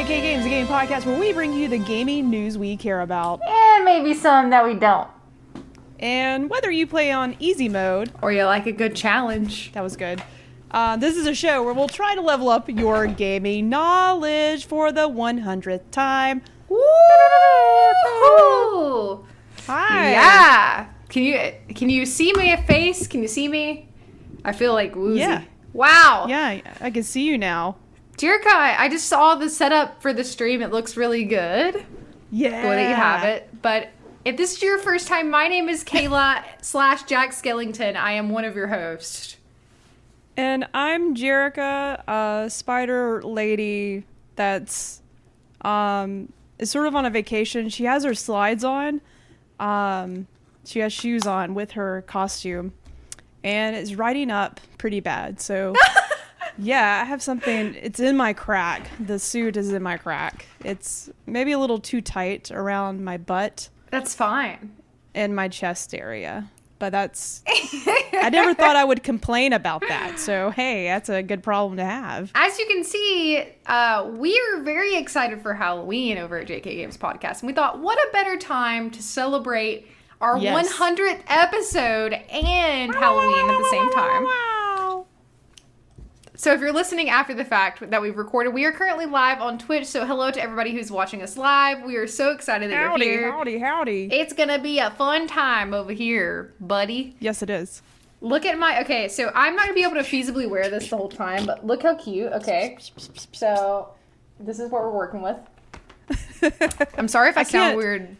JK Games, a gaming podcast where we bring you the gaming news we care about. And maybe some that we don't. And whether you play on easy mode, or you like a good challenge. That was good. This is a show where we'll try to level up your gaming knowledge for the 100th time. Woo! Hi. Yeah. Can you see my face? Can you see me? I feel like woozy. Yeah. Wow. Yeah, I can see you now. Jerica, I just saw the setup for the stream. It looks really good. Yeah. The way that you have it. But if this is your first time, my name is Kayla / Jack Skellington. I am one of your hosts. And I'm Jerica, a spider lady that's is sort of on a vacation. She has her slides on. She has shoes on with her costume. And it's riding up pretty bad. So, yeah, I have something. It's in my crack. The suit is in my crack. It's maybe a little too tight around my butt. That's fine. And my chest area. But that's... I never thought I would complain about that. So, hey, that's a good problem to have. As you can see, we are very excited for Halloween over at JK Games Podcast. And we thought, what a better time to celebrate our 100th episode and Halloween at the same time. So if you're listening after the fact that we've recorded, we are currently live on Twitch. So hello to everybody who's watching us live. We are so excited that you're here. Howdy. It's going to be a fun time over here, buddy. Yes, it is. Look at my... Okay, so I'm not going to be able to feasibly wear this the whole time, but look how cute. Okay. So this is what we're working with. I'm sorry if I sound weird.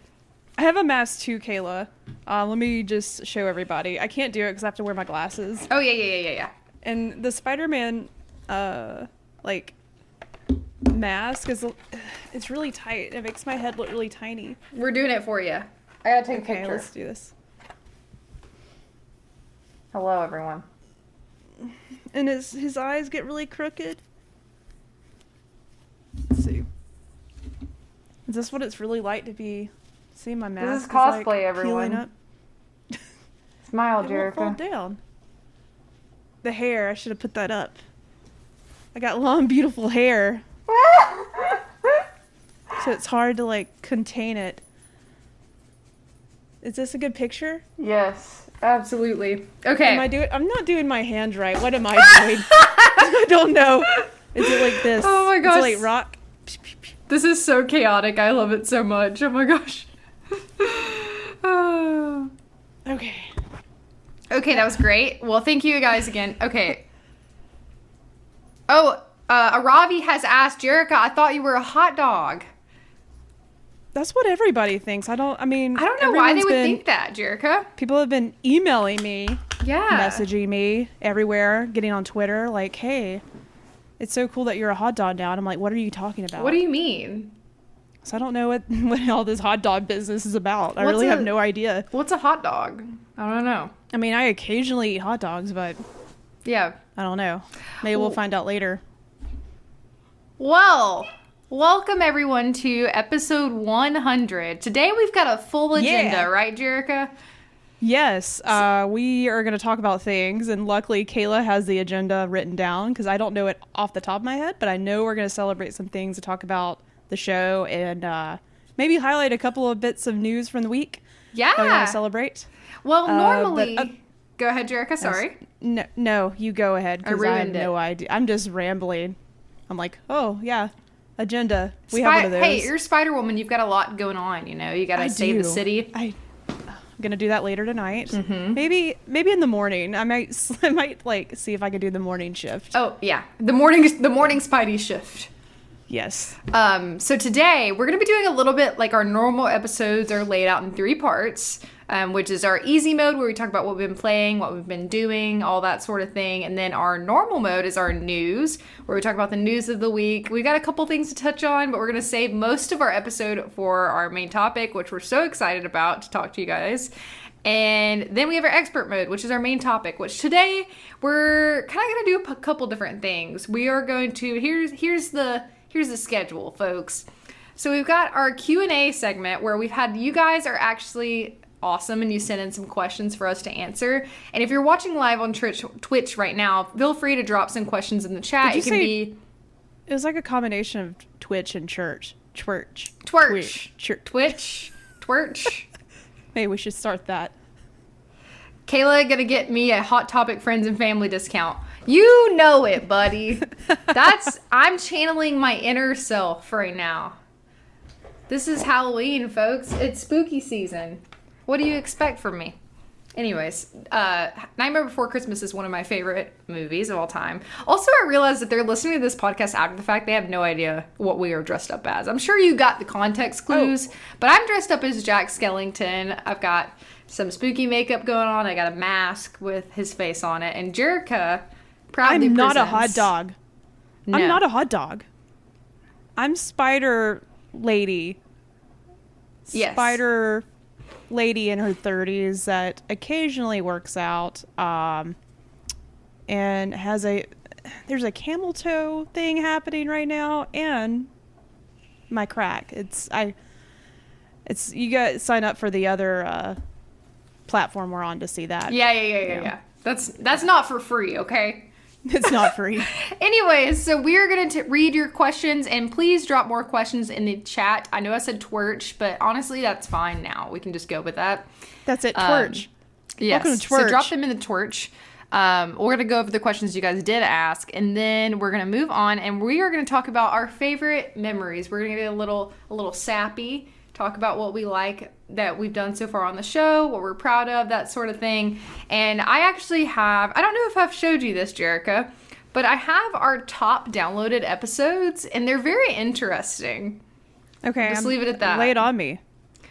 I have a mask too, Kayla. Let me just show everybody. I can't do it because I have to wear my glasses. Oh, yeah. And the Spider-Man, mask is, it's really tight. It makes my head look really tiny. We're doing it for you. I gotta take a picture. Okay, let's do this. Hello, everyone. And his eyes get really crooked. Let's see. Is this what it's really like to be... See, my mask This is cosplay, everyone. Up. Smile, It Jerica. won't fall down. The hair, I should have put that up. I got long, beautiful hair. So it's hard to, contain it. Is this a good picture? Yes, absolutely. Okay. I'm not doing my hand right. What am I doing? I don't know. Is it like this? Oh my gosh. Is it like rock? This is so chaotic. I love it so much. Oh my gosh. Okay. Okay, that was great. Well, thank you guys again. Okay. Oh, Aravi has asked, Jerica, I thought you were a hot dog. That's what everybody thinks. I don't know why they would think that, Jerica. People have been emailing me. Yeah. Messaging me everywhere, getting on Twitter, like, hey, it's so cool that you're a hot dog now. And I'm like, what are you talking about? What do you mean? So I don't know what all this hot dog business is about. I really have no idea. What's a hot dog? I don't know. I mean, I occasionally eat hot dogs, but yeah, I don't know. Maybe we'll find out later. Well, welcome everyone to episode 100. Today we've got a full agenda, right, Jerica? Yes, we are going to talk about things, and luckily Kayla has the agenda written down because I don't know it off the top of my head, but I know we're going to celebrate some things to talk about the show and maybe highlight a couple of bits of news from the week. Yeah. That we want to celebrate. Well, normally... go ahead, Jerica, sorry. No, you go ahead because I have no idea. I'm just rambling. I'm like, oh, yeah, agenda. We have one of those. Hey, you're Spider-Woman. You've got a lot going on, you know. You got to save the city. I'm going to do that later tonight. Mm-hmm. Maybe in the morning. I might see if I could do the morning shift. Oh, yeah. The morning Spidey shift. Yes. So today we're going to be doing a little bit like our normal episodes are laid out in 3 parts, which is our easy mode where we talk about what we've been playing, what we've been doing, all that sort of thing. And then our normal mode is our news, where we talk about the news of the week. We got a couple things to touch on, but we're going to save most of our episode for our main topic, which we're so excited about to talk to you guys. And then we have our expert mode, which is our main topic, which today we're kind of going to do a couple different things. We are going to, here's the schedule, folks. So we've got our Q&A segment where we've had, you guys are actually awesome and you sent in some questions for us to answer. And if you're watching live on Twitch right now, feel free to drop some questions in the chat. It was like a combination of Twitch and church. Twerch. Twerch. Church. Twitch. Twerch. Maybe we should start that. Kayla gonna get me a Hot Topic friends and family discount. You know it, buddy. I'm channeling my inner self right now. This is Halloween, folks. It's spooky season. What do you expect from me? Anyways, Nightmare Before Christmas is one of my favorite movies of all time. Also, I realized that they're listening to this podcast after the fact. They have no idea what we are dressed up as. I'm sure you got the context clues, but I'm dressed up as Jack Skellington. I've got some spooky makeup going on. I got a mask with his face on it. And Jerica proudly I'm not a presents- hot dog. No. I'm not a hot dog. I'm Spider Lady. Yes. Spider Lady in her 30s that occasionally works out and there's a camel toe thing happening right now, and my crack. You got to sign up for the other platform we're on to see that. Yeah. That's not for free, okay? It's not free. Anyways, so we are going to read your questions, and please drop more questions in the chat. I know I said twerch, but honestly, that's fine now. We can just go with that. That's it, twerch. Yes. Welcome to So twerch. drop them in the twerch. We're going to go over the questions you guys did ask, and then we're going to move on, and we are going to talk about our favorite memories. We're going to get a little sappy, talk about what we like that we've done so far on the show, what we're proud of, that sort of thing. And I actually have, I don't know if I've showed you this, Jerica, but I have our top downloaded episodes, and they're very interesting. Okay, Just leave it at that. Lay it on me.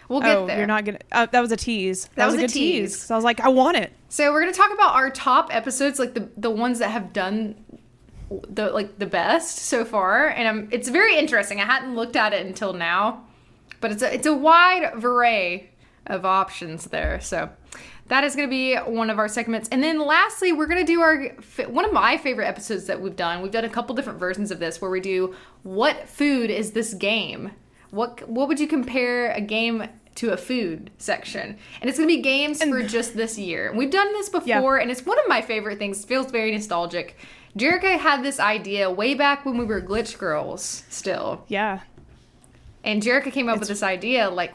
We'll get there. You're not gonna. That was a tease. That was a a good tease. So I was like, I want it. So we're going to talk about our top episodes, like the ones that have done the best so far. And it's very interesting. I hadn't looked at it until now, but it's a wide array of options there. So that is going to be one of our segments. And then lastly, we're going to do one of my favorite episodes that we've done. We've done a couple different versions of this where we do what food is this game? What would you compare a game to a food section? And it's going to be games for just this year. We've done this before, and it's one of my favorite things. It feels very nostalgic. Jerica had this idea way back when we were Glitch Girls still. Yeah. And Jerica came up with this idea, like,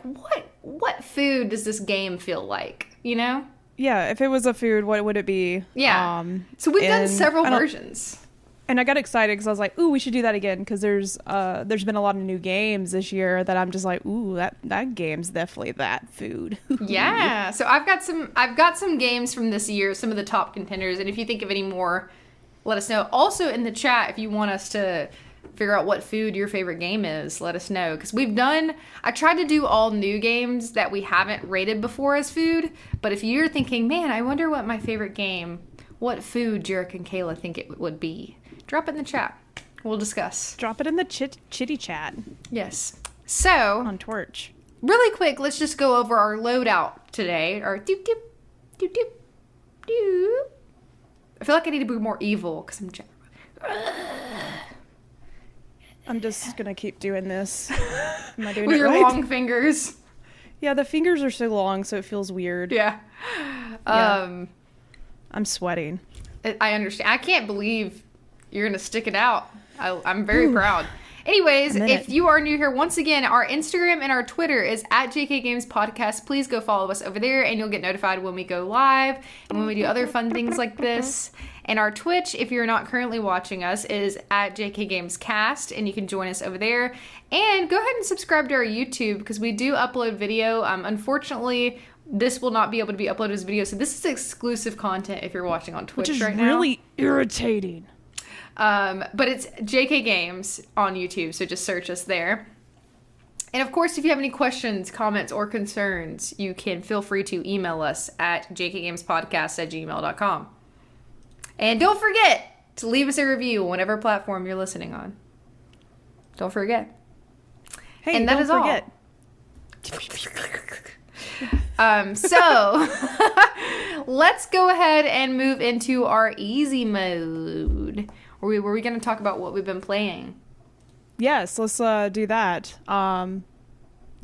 what food does this game feel like? You know? Yeah. If it was a food, what would it be? Yeah. So we've done and several versions. And I got excited because I was like, "Ooh, we should do that again." Because there's been a lot of new games this year that I'm just like, "Ooh, that game's definitely that food." Yeah. So I've got some games from this year, some of the top contenders, and if you think of any more, let us know. Also in the chat, if you want us to figure out what food your favorite game is, let us know. Because I tried to do all new games that we haven't rated before as food, but if you're thinking, man, I wonder what my favorite game, what food Jerica and Kayla think it would be, drop it in the chat. We'll discuss. Drop it in the chitty chat Yes. So, on Twerch. really quick, let's just go over our loadout today. Our doop doop, doop doop, doop. I feel like I need to be more evil because I'm just gonna keep doing this. Am I doing with it your right? long fingers. Yeah, the fingers are so long, so it feels weird. Yeah. I'm sweating. I understand. I can't believe you're gonna stick it out. I'm very proud. Anyways, if you are new here, once again, our Instagram and our Twitter is at JK Games Podcast. Please go follow us over there, and you'll get notified when we go live and when we do other fun things like this. And our Twitch, if you're not currently watching us, is at JK Games Cast, and you can join us over there. And go ahead and subscribe to our YouTube because we do upload video. Unfortunately, this will not be able to be uploaded as video, so this is exclusive content if you're watching on Twitch Which is right now. really irritating. But it's JK Games on YouTube, so just search us there. And of course, if you have any questions, comments, or concerns, you can feel free to email us at jkgamespodcast@gmail.com. And don't forget to leave us a review on whatever platform you're listening on. Don't forget. Hey, And that don't is all. forget. So let's go ahead and move into our easy mode. Were we going to talk about what we've been playing? Yes, let's do that. Do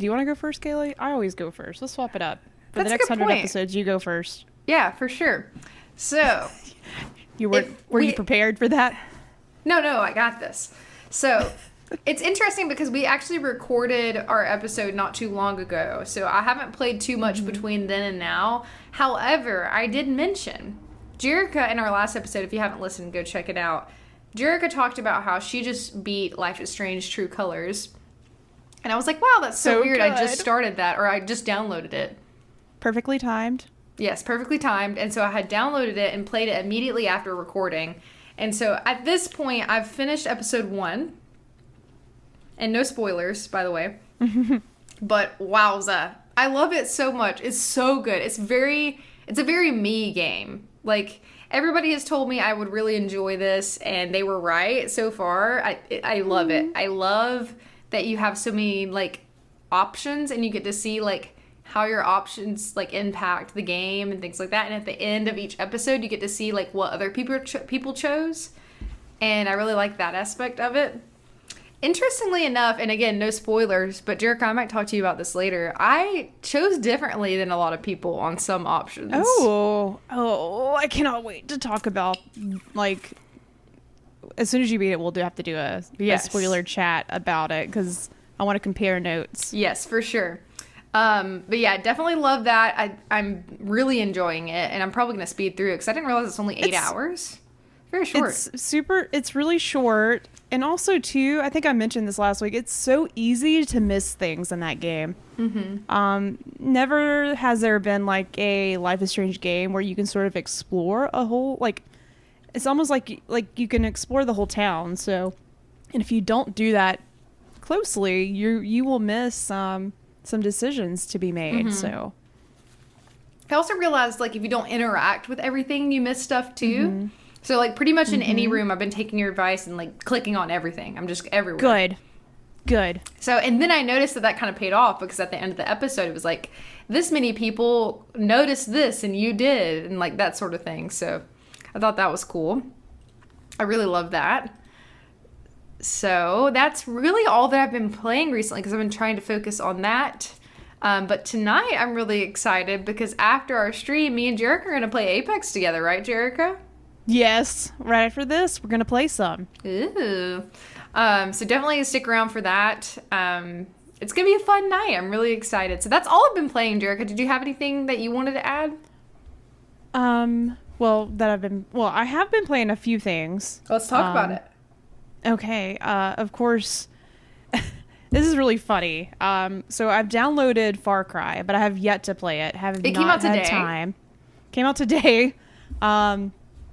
you want to go first, Kaylee? I always go first. Let's swap it up. For That's the a next good 100 point. episodes, you go first. Yeah, for sure. So, Were you prepared for that? no, I got this. So, It's interesting because we actually recorded our episode not too long ago, so I haven't played too much between then and now. However, I did mention Jerica in our last episode. If you haven't listened, go check it out. Jerica talked about how she just beat Life is Strange True Colors. And I was like, wow, that's so weird. good. I just started that, or I just downloaded it. Perfectly timed. Yes, perfectly timed. And so I had downloaded it and played it immediately after recording. And so at this point, I've finished episode 1. And no spoilers, by the way. But wowza. I love it so much. It's so good. It's a very me game. Like, everybody has told me I would really enjoy this, and they were right so far. I love it. I love that you have so many, like, options, and you get to see, like, how your options, like, impact the game and things like that. And at the end of each episode, you get to see, like, what other people chose. And I really like that aspect of it. Interestingly enough, and again, no spoilers, but Jerica, I might talk to you about this later. I chose differently than a lot of people on some options. Oh, I cannot wait to talk about, like, as soon as you beat it, we'll have to do a spoiler chat about it, because I want to compare notes. Yes, for sure. But yeah, definitely love that. I'm really enjoying it, and I'm probably going to speed through it, because I didn't realize it's only 8 hours. Very short. It's really short. And also, too, I think I mentioned this last week, it's so easy to miss things in that game. Never has there been, like, a Life is Strange game where you can sort of explore a whole, like, it's almost like you can explore the whole town. So, and if you don't do that closely, you will miss some decisions to be made. So, I also realized, like, if you don't interact with everything, you miss stuff, too. So, like, pretty much in any room, I've been taking your advice and, like, clicking on everything. I'm just everywhere. Good. So, and then I noticed that kind of paid off, because at the end of the episode, it was like, this many people noticed this and you did, and, like, that sort of thing. So, I thought that was cool. I really love that. So, that's really all that I've been playing recently, because I've been trying to focus on that. But tonight, I'm really excited, because after our stream, me and Jerica are going to play Apex together, right, Jerica? Yes, right after this, we're going to play some. Ooh. So definitely stick around for that. It's going to be a fun night. I'm really excited. So that's all I've been playing, Jerica. Did you have anything that you wanted to add? I have been playing a few things. Let's talk about it. Okay. Of course, this is really funny. So I've downloaded Far Cry, but I have yet to play it. It came out today. Came out today.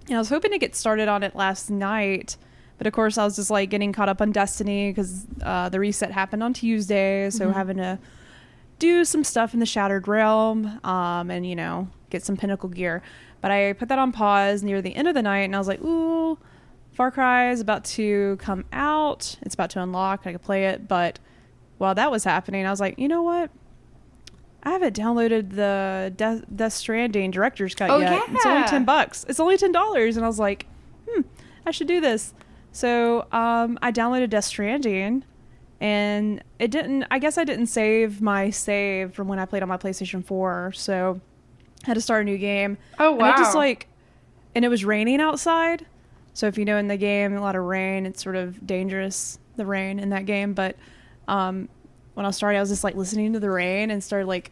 I was hoping to get started on it last night, but of course I was just, like, getting caught up on Destiny, because the reset happened on Tuesday, so having to do some stuff in the Shattered Realm, and, get some Pinnacle gear. But I put that on pause near the end of the night, and I was like, ooh, Far Cry is about to come out. It's about to unlock. I could play it. But while that was happening, I was like, you know what? I haven't downloaded the Death Stranding Director's Cut yet. Yeah. It's only $10. It's only $10. And I was like, I should do this. So I downloaded Death Stranding, and I guess I didn't save my save from when I played on my PlayStation 4. So I had to start a new game. Oh, wow. And it was raining outside. So if you know, in the game, a lot of rain, it's sort of dangerous, the rain in that game. But when I started, I was just, like, listening to the rain and started, like,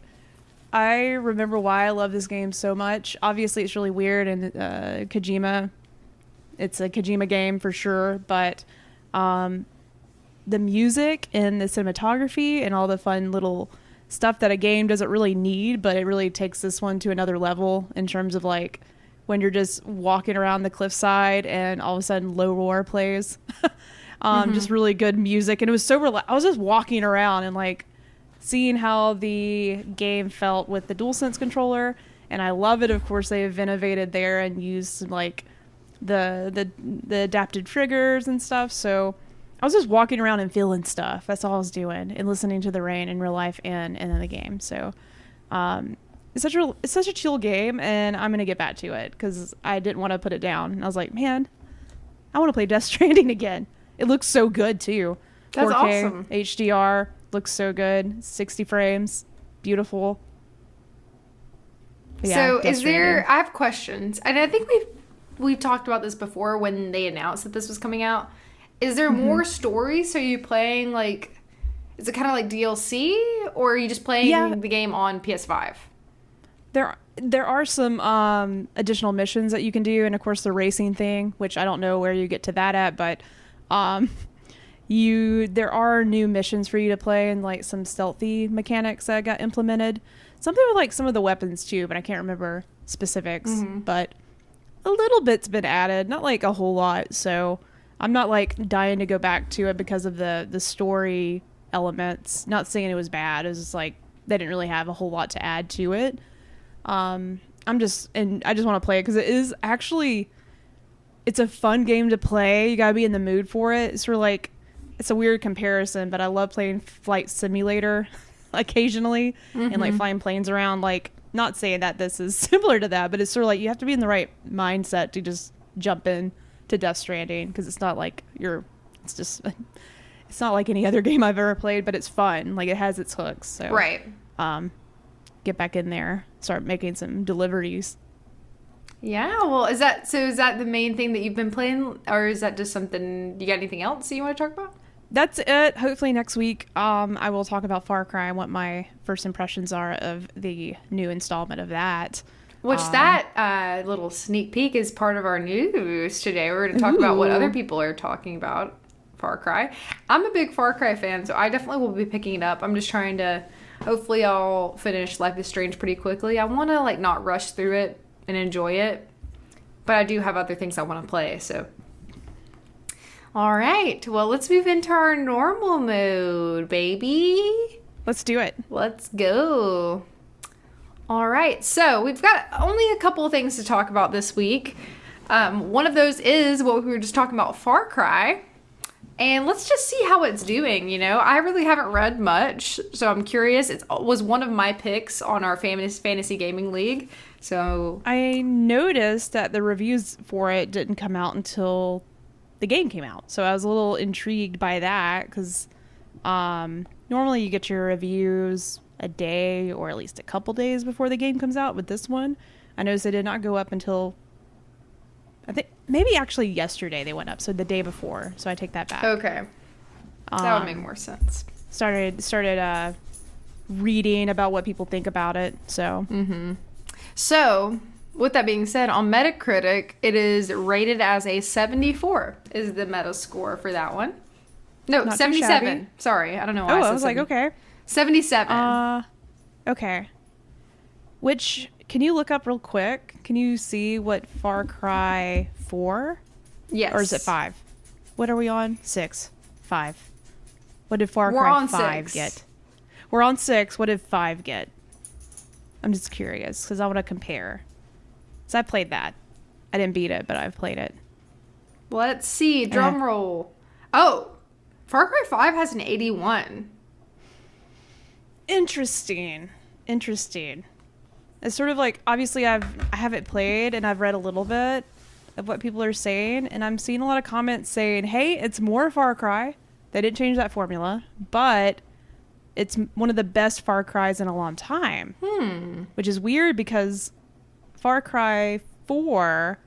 I remember why I love this game so much. Obviously, it's really weird, and Kojima, it's a Kojima game for sure, but the music and the cinematography and all the fun little stuff that a game doesn't really need, but it really takes this one to another level in terms of, like, when you're just walking around the cliffside and all of a sudden Low Roar plays. Just really good music, and it was so I was just walking around and, like, seeing how the game felt with the DualSense controller, and I love it. Of course, they've innovated there and used, like, the adapted triggers and stuff. So I was just walking around and feeling stuff. That's all I was doing, and listening to the rain in real life and in the game. So it's such a chill game, and I'm gonna get back to it because I didn't want to put it down. And I was like, man, I want to play Death Stranding again. It looks so good too. That's 4K, awesome. HDR, looks so good. 60 frames, beautiful. But yeah, So Death is there? Stranding. I have questions, and I think we've talked about this before when they announced that this was coming out. Is there more story? So you playing like, is it kind of like DLC, or are you just playing Yeah. the game on PS5? There are some additional missions that you can do, and of course the racing thing, which I don't know where you get to that at, but um, there are new missions for you to play, and like some stealthy mechanics that got implemented. Something with like some of the weapons too, but I can't remember specifics. But a little bit's been added, not like a whole lot. So I'm not like dying to go back to it because of the story elements. Not saying it was bad. It was just like they didn't really have a whole lot to add to it. I just want to play it because it is actually, it's a fun game to play. You gotta be in the mood for it. It's sort of like, it's a weird comparison, but I love playing Flight Simulator occasionally and like flying planes around. Like, not saying that this is similar to that, but it's sort of like you have to be in the right mindset to just jump in to Death Stranding, because it's not like it's not like any other game I've ever played, but it's fun. Like, it has its hooks. So Right. Get back in there, start making some deliveries. Yeah, well, is that the main thing that you've been playing, or is that just something, you got anything else that you want to talk about? That's it. Hopefully next week I will talk about Far Cry and what my first impressions are of the new installment of that. Which that little sneak peek is part of our news today. We're going to talk about what other people are talking about Far Cry. I'm a big Far Cry fan, so I definitely will be picking it up. I'm just trying to, hopefully I'll finish Life is Strange pretty quickly. I want to like not rush through it and enjoy it, but I do have other things I want to play, so. All right, well, let's move into our normal mode, baby. Let's do it. Let's go. All right, so we've got only a couple of things to talk about this week. One of those is what we were just talking about, Far Cry. And let's just see how it's doing, you know? I really haven't read much, so I'm curious. It was one of my picks on our Fantasy Gaming League, so... I noticed that the reviews for it didn't come out until the game came out. So I was a little intrigued by that, because normally you get your reviews a day or at least a couple days before the game comes out. With this one, I noticed they did not go up until, I think, maybe actually yesterday they went up, so the day before. So I take that back. Okay. That would make more sense. Started reading about what people think about it, so... So, with that being said, on Metacritic, it is rated as a 74 is the meta score for that one. No, Not too 77. shabby. Sorry, I don't know why Oh, I said I was like, 70. okay. 77. Okay. Which, can you look up real quick? Can you see what Far Cry 4? Yes. Or is it 5? What are we on? 6. 5. What did Far We're Cry on 5 6. get? We're on 6. What did 5 get? I'm just curious, because I want to compare. So I played that. I didn't beat it, but I've played it. Let's see. Drum roll. Oh, Far Cry 5 has an 81. Interesting. It's sort of like, obviously I haven't played, and I've read a little bit of what people are saying, and I'm seeing a lot of comments saying, hey, it's more Far Cry. They didn't change that formula, but it's one of the best Far Cries in a long time. Which is weird, because Far Cry 4,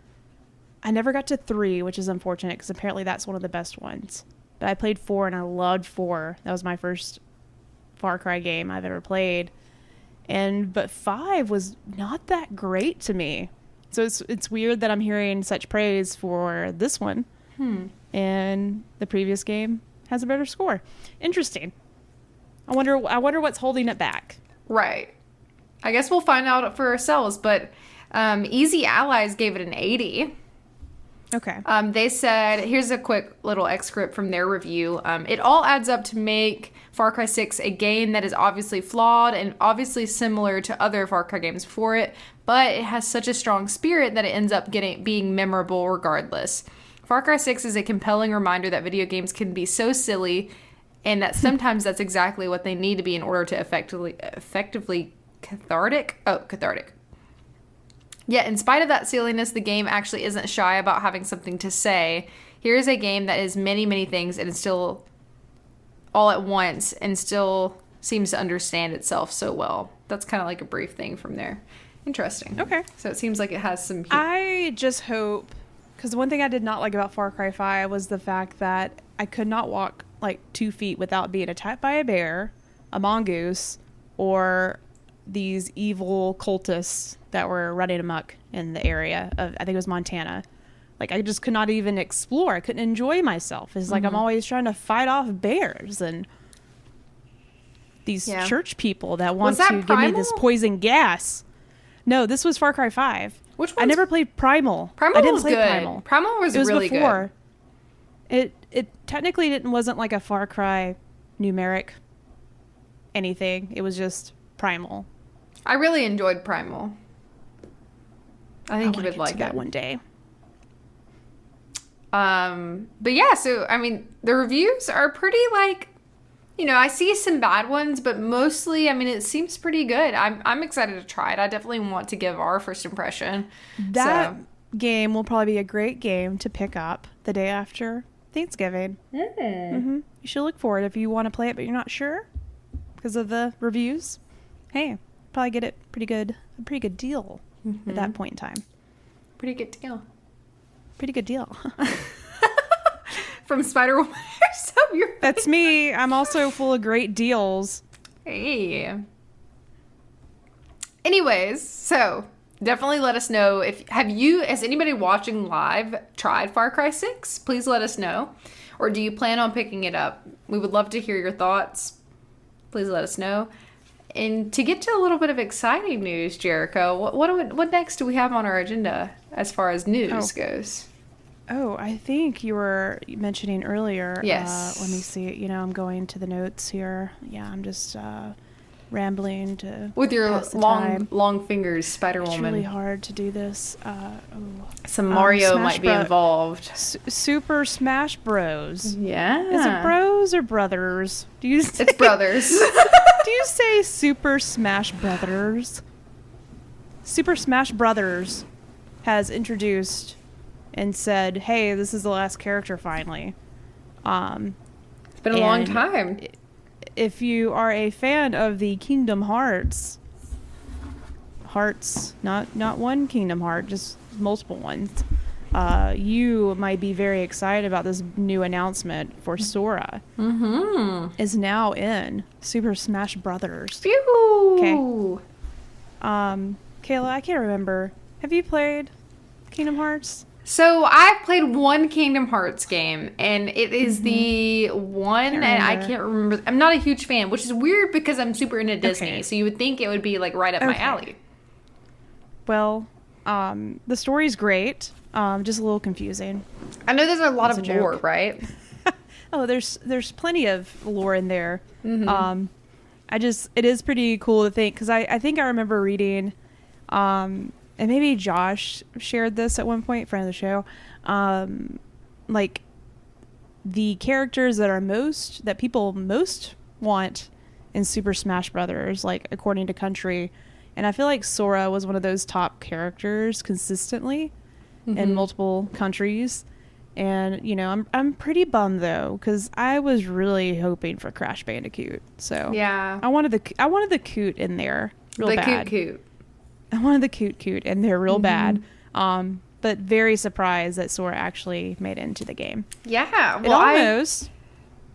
I never got to 3, which is unfortunate, because apparently that's one of the best ones. But I played 4, and I loved 4. That was my first Far Cry game I've ever played. But 5 was not that great to me. So it's weird that I'm hearing such praise for this one. And the previous game has a better score. Interesting. I wonder what's holding it back. Right. I guess we'll find out for ourselves, but Easy Allies gave it an 80. Okay. They said, here's a quick little excerpt from their review. It all adds up to make Far Cry 6 a game that is obviously flawed and obviously similar to other Far Cry games before it, but it has such a strong spirit that it ends up being memorable regardless. Far Cry 6 is a compelling reminder that video games can be so silly, and that sometimes that's exactly what they need to be in order to effectively cathartic. Yet, in spite of that silliness, the game actually isn't shy about having something to say. Here's a game that is many, many things and is still all at once and still seems to understand itself so well. That's kind of like a brief thing from there. Interesting. Okay. So it seems like it has some... I just hope Because one thing I did not like about Far Cry 5 was the fact that I could not walk like 2 feet without being attacked by a bear, a mongoose, or these evil cultists that were running amok in the area of, I think it was Montana. Like, I just could not even explore. I couldn't enjoy myself. It's like I'm always trying to fight off bears and these church people that want to give me this poison gas. No, this was Far Cry 5. Which one? I never played Primal. Primal I didn't was play good. Primal. Primal was It was really before. good. It technically wasn't like a Far Cry numeric anything. It was just Primal. I really enjoyed Primal. I think you would like that it one day. But yeah, so I mean, the reviews are pretty like, you know, I see some bad ones, but mostly, I mean, it seems pretty good. I'm excited to try it. I definitely want to give our first impression. That game will probably be a great game to pick up the day after Thanksgiving. You should look for it if you want to play it, but you're not sure because of the reviews. Hey, probably get it a pretty good deal at that point in time. Pretty good deal. Pretty good deal. From Spider-Woman. That's me. I'm also full of great deals. Hey. Anyways, so definitely let us know has anybody watching live tried Far Cry 6? Please let us know. Or do you plan on picking it up? We would love to hear your thoughts. Please let us know. And to get to a little bit of exciting news, Jericho, what next do we have on our agenda as far as news goes? Oh, I think you were mentioning earlier. Yes. Let me see. You know, I'm going to the notes here. Yeah, I'm just rambling to with your pass the time. long fingers, Spider-Woman. It's really hard to do this. Some Mario might be involved. Super Smash Bros. Yeah. Is it bros or brothers? It's brothers. Do you say Super Smash Brothers? Super Smash Brothers has introduced and said, "Hey, this is the last character finally." It's been a long time. If you are a fan of the Kingdom Hearts, not one Kingdom Heart, just multiple ones, you might be very excited about this new announcement for Sora. Is now in Super Smash Brothers. Phew. Okay. Kayla, I can't remember. Have you played Kingdom Hearts? So I've played one Kingdom Hearts game, and it is the one, and I can't remember. I'm not a huge fan, which is weird because I'm super into Disney. So you would think it would be like right up my alley. Well, the story's great. Just a little confusing. I know there's a lot of lore, right? Oh, there's plenty of lore in there. It is pretty cool to think, because I think I remember reading, and maybe Josh shared this at one point, friend of the show, like the characters that people most want in Super Smash Brothers, like according to country, and I feel like Sora was one of those top characters consistently in multiple countries. And you know, I'm pretty bummed though, because I was really hoping for Crash Bandicoot. So yeah, I wanted the coot in there real bad. The coot. I wanted the coot in there real bad. But very surprised that Sora actually made it into the game. Yeah, well,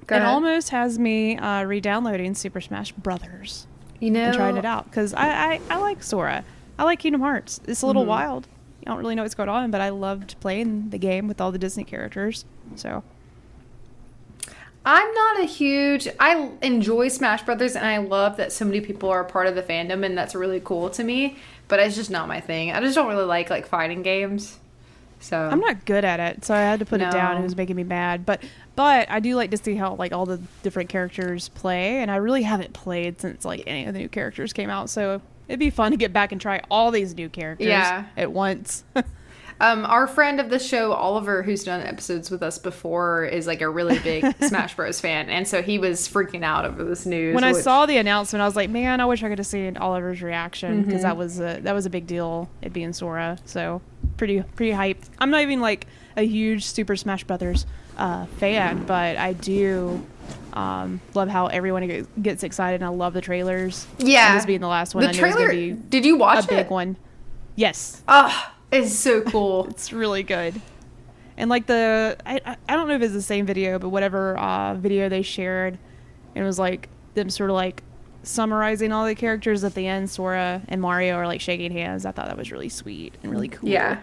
it almost has me re-downloading Super Smash Brothers. You know, and trying it out, because I like Sora. I like Kingdom Hearts. It's a little wild. I don't really know what's going on, but I loved playing the game with all the Disney characters. So I'm not a huge... I enjoy Smash Brothers, and I love that so many people are a part of the fandom, and that's really cool to me, but it's just not my thing. I just don't really like fighting games. So I'm not good at it, so I had to put it down. It was making me mad. But I do like to see how like all the different characters play, and I really haven't played since like any of the new characters came out, so it'd be fun to get back and try all these new characters at once. Our friend of the show, Oliver, who's done episodes with us before, is like a really big Smash Bros fan, and so he was freaking out over this news. When I saw the announcement, I was like, man, I wish I could have seen Oliver's reaction, because that was a big deal, it being Sora. So pretty hyped. I'm not even like a huge Super Smash Brothers fan, but I do love how everyone gets excited, and I love the trailers. Yeah, and this being the last one, the trailer. Did you watch a big one? Yes. It's so cool. It's really good. And like I don't know if it's the same video, but whatever video they shared, it was like them sort of like summarizing all the characters at the end. Sora and Mario are like shaking hands. I thought that was really sweet and really cool. Yeah.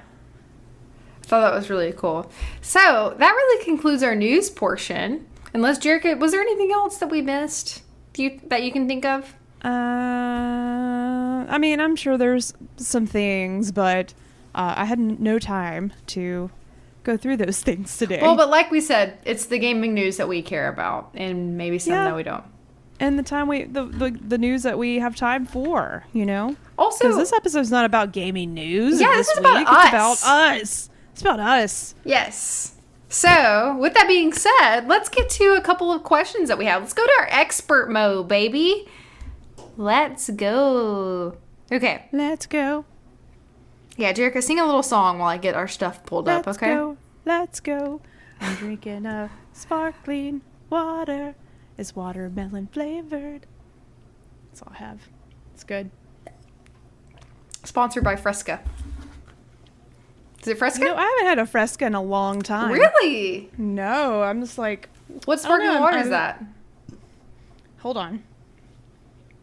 I thought that was really cool. So that really concludes our news portion. Unless, Jerica, was there anything else that we missed that you can think of? I mean, I'm sure there's some things, but I had no time to go through those things today. Well, but like we said, it's the gaming news that we care about, and maybe some that we don't. And the time the news that we have time for, you know? Also, because this episode's not about gaming news. Yeah, this is about us. It's about us. It's about us. Yes. So, with that being said, let's get to a couple of questions that we have. Let's go to our expert mode, baby. Let's go. Okay. Let's go. Yeah, Jerica, sing a little song while I get our stuff pulled up, okay? Let's go. I'm drinking a sparkling water. It's watermelon flavored. That's all I have. It's good. Sponsored by Fresca. Is it Fresca? No, I haven't had a Fresca in a long time. Really? No, I'm just like... What sparkling water is that? Hold on.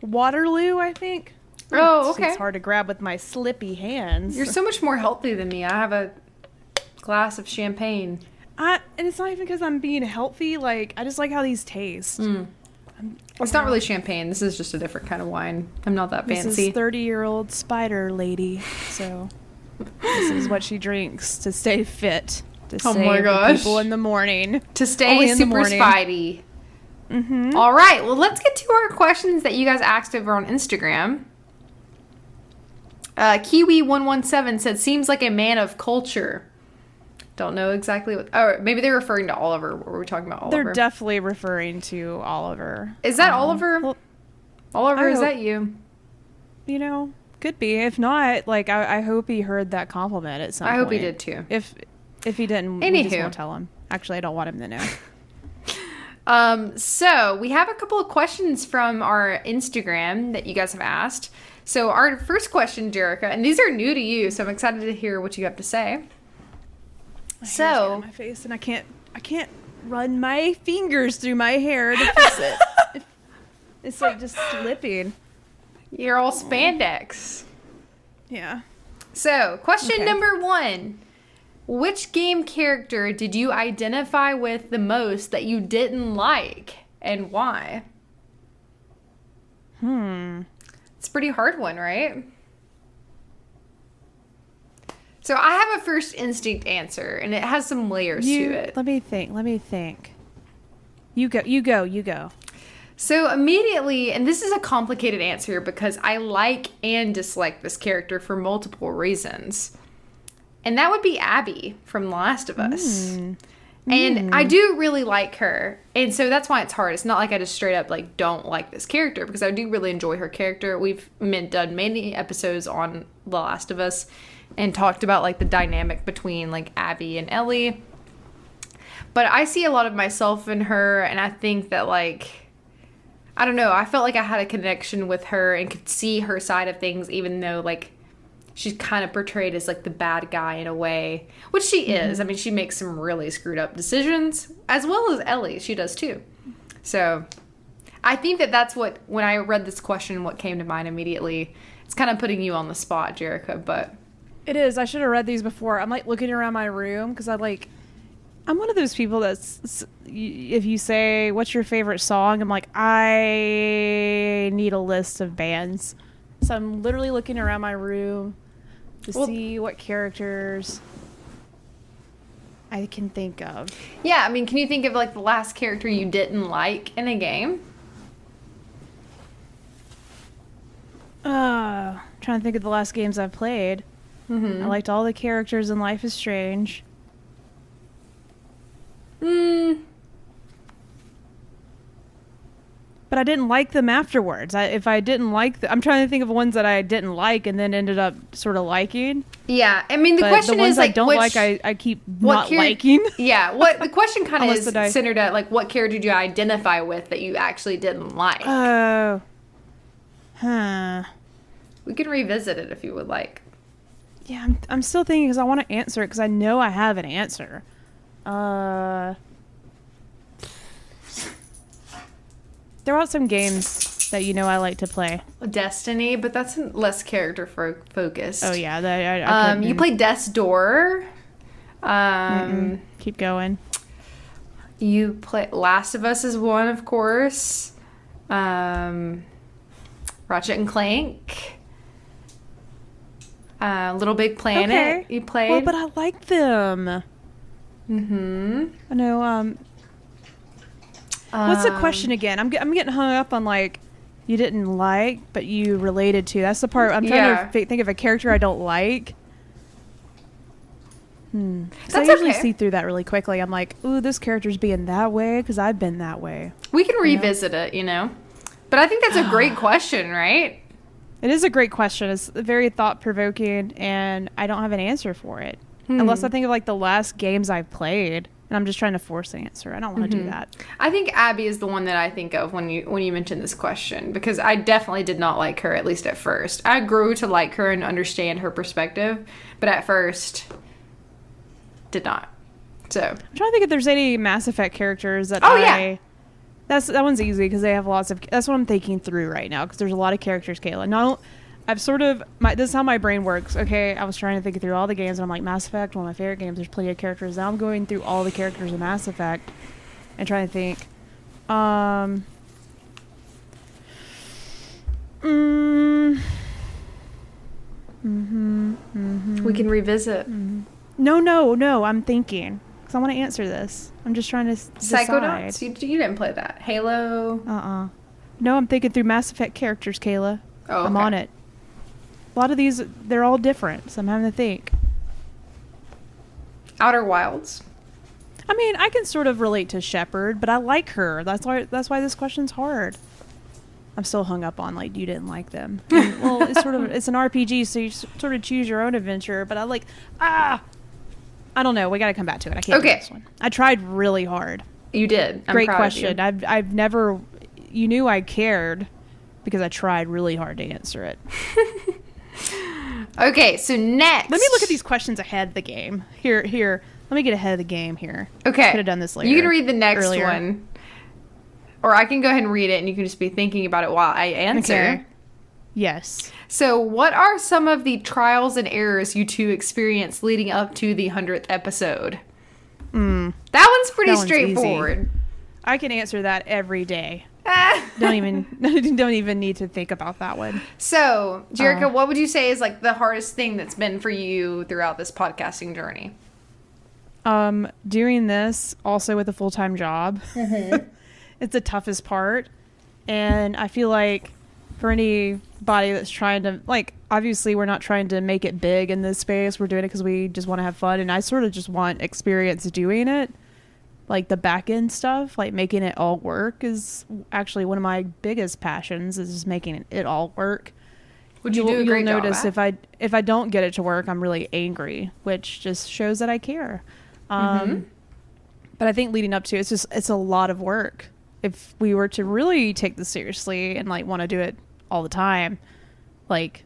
Waterloo, I think. Oh, okay. It's hard to grab with my slippy hands. You're so much more healthy than me. I have a glass of champagne. And it's not even because I'm being healthy. Like, I just like how these taste. It's not really champagne. This is just a different kind of wine. I'm not that fancy. This is 30-year-old spider lady. So this is what she drinks to stay fit. To Oh save my the gosh. people in the morning. To stay Only in the super morning. spidey. Mm-hmm. All right. Well, let's get to our questions that you guys asked over on Instagram. Kiwi117 said, seems like a man of culture. Don't know exactly what... Oh, maybe they're referring to Oliver. What were we talking about, Oliver? They're definitely referring to Oliver. Is that Oliver? Well, Oliver, I is hope- that you? you know, could be. If not, like, I hope he heard that compliment at some I point. hope he did too. If he didn't, we just Anywho. won't tell him. Actually, I don't want him to know. So we have a couple of questions from our Instagram that you guys have asked. So our first question, Jerica, and these are new to you, so I'm excited to hear what you have to say. My hair's getting So in my face, and I can't run my fingers through my hair to fix it. It's like just slipping. you're all spandex. Yeah. So question Okay. number 1. Which game character did you identify with the most that you didn't like, and why? It's a pretty hard one, right? So I have a first instinct answer, and it has some layers to it. Let me think. You go. So immediately, and this is a complicated answer because I like and dislike this character for multiple reasons. And that would be Abby from The Last of Us. And I do really like her. And so that's why it's hard. It's not like I just straight up like don't like this character, because I do really enjoy her character. We've done many episodes on The Last of Us and talked about like the dynamic between like Abby and Ellie. But I see a lot of myself in her, and I think that like, I don't know, I felt like I had a connection with her and could see her side of things, even though like she's kind of portrayed as like the bad guy in a way, which she is. I mean, she makes some really screwed up decisions, as well as Ellie. She does too. So I think that that's what, when I read this question, what came to mind immediately. It's kind of putting you on the spot, Jerica, but It is. I should have read these before. I'm like looking around my room because I'm one of those people that's, if you say, what's your favorite song? I'm like, I need a list of bands. So I'm literally looking around my room to see what characters I can think of. yeah, I mean, can you think of like the last character you didn't like in a game? Trying to think of the last games I've played. I liked all the characters in Life is Strange. But I didn't like them afterwards. I'm trying to think of ones that I didn't like and then ended up sort of liking. Yeah, I mean, the But question the ones is like, I don't which, like, I keep what not char- liking. Yeah, what the question kind of Unless is that I- centered at like, what character did you identify with that you actually didn't like? Oh. Huh. We can revisit it if you would like. Yeah, I'm still thinking because I want to answer it because I know I have an answer. Throw out some games that I like to play. Destiny, but that's less character focused. Oh yeah, I you play Death's Door. Keep going. You play Last of Us is one, of course. Ratchet and Clank. Little Big Planet. Okay. You played. Well, but I like them. I know. What's the question again? I'm getting hung up on like you didn't like, but you related to. That's the part I'm trying to think of a character I don't like. Because I usually see through that really quickly. I'm like, ooh, this character's being that way because I've been that way. We can revisit it, But I think that's a great question, right? It is a great question. It's very thought-provoking, and I don't have an answer for it. Unless I think of like the last games I've played, and I'm just trying to force the answer. I don't want to do that. I think Abby is the one that I think of when you mention this question, because I definitely did not like her, at least at first. I grew to like her and understand her perspective, but at first, did not. So I'm trying to think if there's any Mass Effect characters that that one's easy because they have lots of. That's what I'm thinking through right now because there's a lot of characters, Kayla. No, I've sort of this is how my brain works. Okay, I was trying to think through all the games and I'm like Mass Effect, one of my favorite games. There's plenty of characters. Now I'm going through all the characters in Mass Effect and trying to think. we can revisit. No. I'm thinking because I want to answer this. I'm just trying to decide. Psychonauts. You didn't play that. Halo. No, I'm thinking through Mass Effect characters, Kayla. Oh, okay. I'm on it. A lot of these, they're all different, so I'm having to think. Outer Wilds. I mean, I can sort of relate to Shepard, but I like her. That's why this question's hard. I'm still hung up on like you didn't like them. And, well, it's an RPG, so you sort of choose your own adventure. But I don't know. We got to come back to it. I can't do this one. I tried really hard. You did. I'm Great proud question. of you. I've never. You knew I cared because I tried really hard to answer it. Okay, so next. Let me look at these questions ahead of the game. Here. Let me get ahead of the game here. Okay. Could have done this later. You can read the next earlier. one. Or I can go ahead and read it and you can just be thinking about it while I answer. Okay. Yes. So, what are some of the trials and errors you two experienced leading up to the 100th episode? That one's pretty straightforward. Easy. I can answer that every day. Don't even need to think about that one. So, Jerica, what would you say is like the hardest thing that's been for you throughout this podcasting journey? Doing this also with a full-time job. It's the toughest part. And I feel like for anybody that's trying to, like, obviously we're not trying to make it big in this space. We're doing it because we just want to have fun. And I sort of just want experience doing it. Like the back end stuff, like making it all work is actually one of my biggest passions is just making it all work. Would you do a great You'll notice job if I don't get it to work, I'm really angry, which just shows that I care. But I think leading up to it's a lot of work. If we were to really take this seriously and like want to do it all the time, like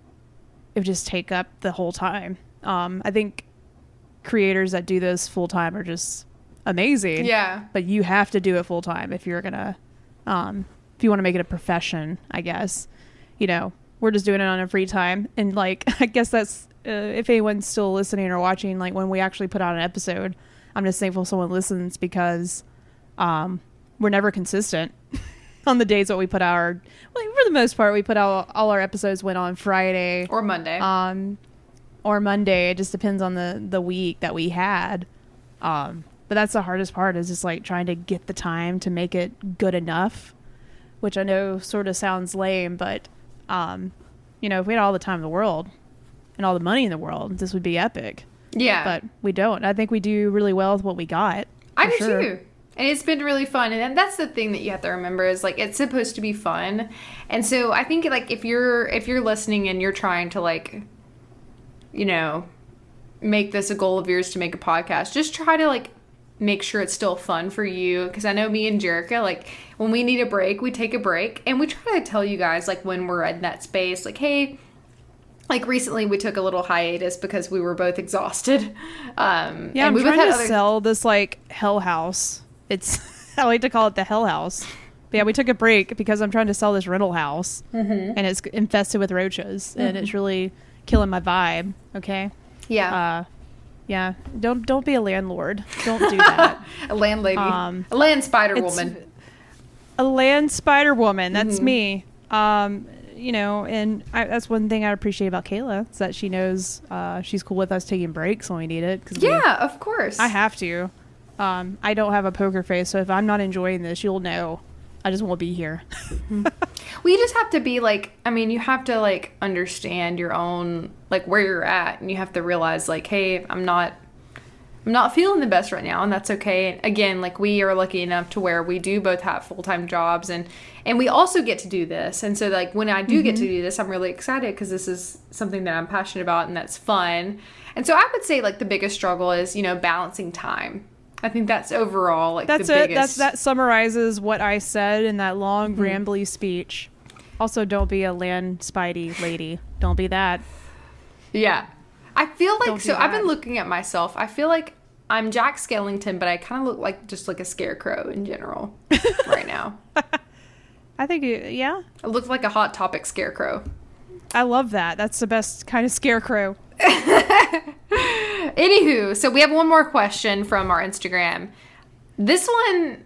it would just take up the whole time. I think creators that do this full time are just amazing. Yeah. But you have to do it full time if you're gonna, if you want to make it a profession, I guess. We're just doing it on our free time, and like I guess that's if anyone's still listening or watching, like when we actually put out an episode, I'm just thankful someone listens because we're never consistent on the days that we put out for the most part, we put out all our episodes went on Friday or Monday. Or Monday. It just depends on the week that we had. But that's the hardest part is just like trying to get the time to make it good enough, which I know sort of sounds lame, but if we had all the time in the world and all the money in the world, this would be epic. Yeah. But we don't. I think we do really well with what we got. I do too. And it's been really fun. And that's the thing that you have to remember is like it's supposed to be fun. And so I think like if you're listening and you're trying to like, make this a goal of yours to make a podcast, just try to like make sure it's still fun for you. Because I know me and Jerica, like when we need a break, we take a break. And we try to tell you guys like when we're in that space, like, hey, like recently we took a little hiatus because we were both exhausted. Yeah, and I'm we both trying had to sell this like hell house. It's I like to call it the hell house. But yeah, we took a break because I'm trying to sell this rental house, and it's infested with roaches, and it's really killing my vibe. Okay. Yeah. Yeah. Don't be a landlord. Don't do that. A landlady. Um, a land spider it's- woman. A land spider woman. That's me. You know, and that's one thing I appreciate about Kayla is that she knows she's cool with us taking breaks when we need it. Yeah, of course. I have to. I don't have a poker face, so if I'm not enjoying this, you'll know. I just won't be here. Well, you just have to be like, I mean, you have to like understand your own, like where you're at, and you have to realize like, hey, I'm not feeling the best right now, and that's okay. And again, like we are lucky enough to where we do both have full-time jobs, and we also get to do this. And so like when I do get to do this, I'm really excited because this is something that I'm passionate about and that's fun. And so I would say like the biggest struggle is, you know, balancing time. I think that's overall like That's the it. biggest. That summarizes what I said in that long, rambly speech. Also, don't be a land spidey lady. Don't be that. Yeah. I feel like, Don't do so I've been that. looking at myself. I feel like I'm Jack Skellington, but I kind of look like just like a scarecrow in general right now. I think, yeah. I look like a Hot Topic scarecrow. I love that. That's the best kind of scarecrow. Anywho, so we have one more question from our Instagram. This one,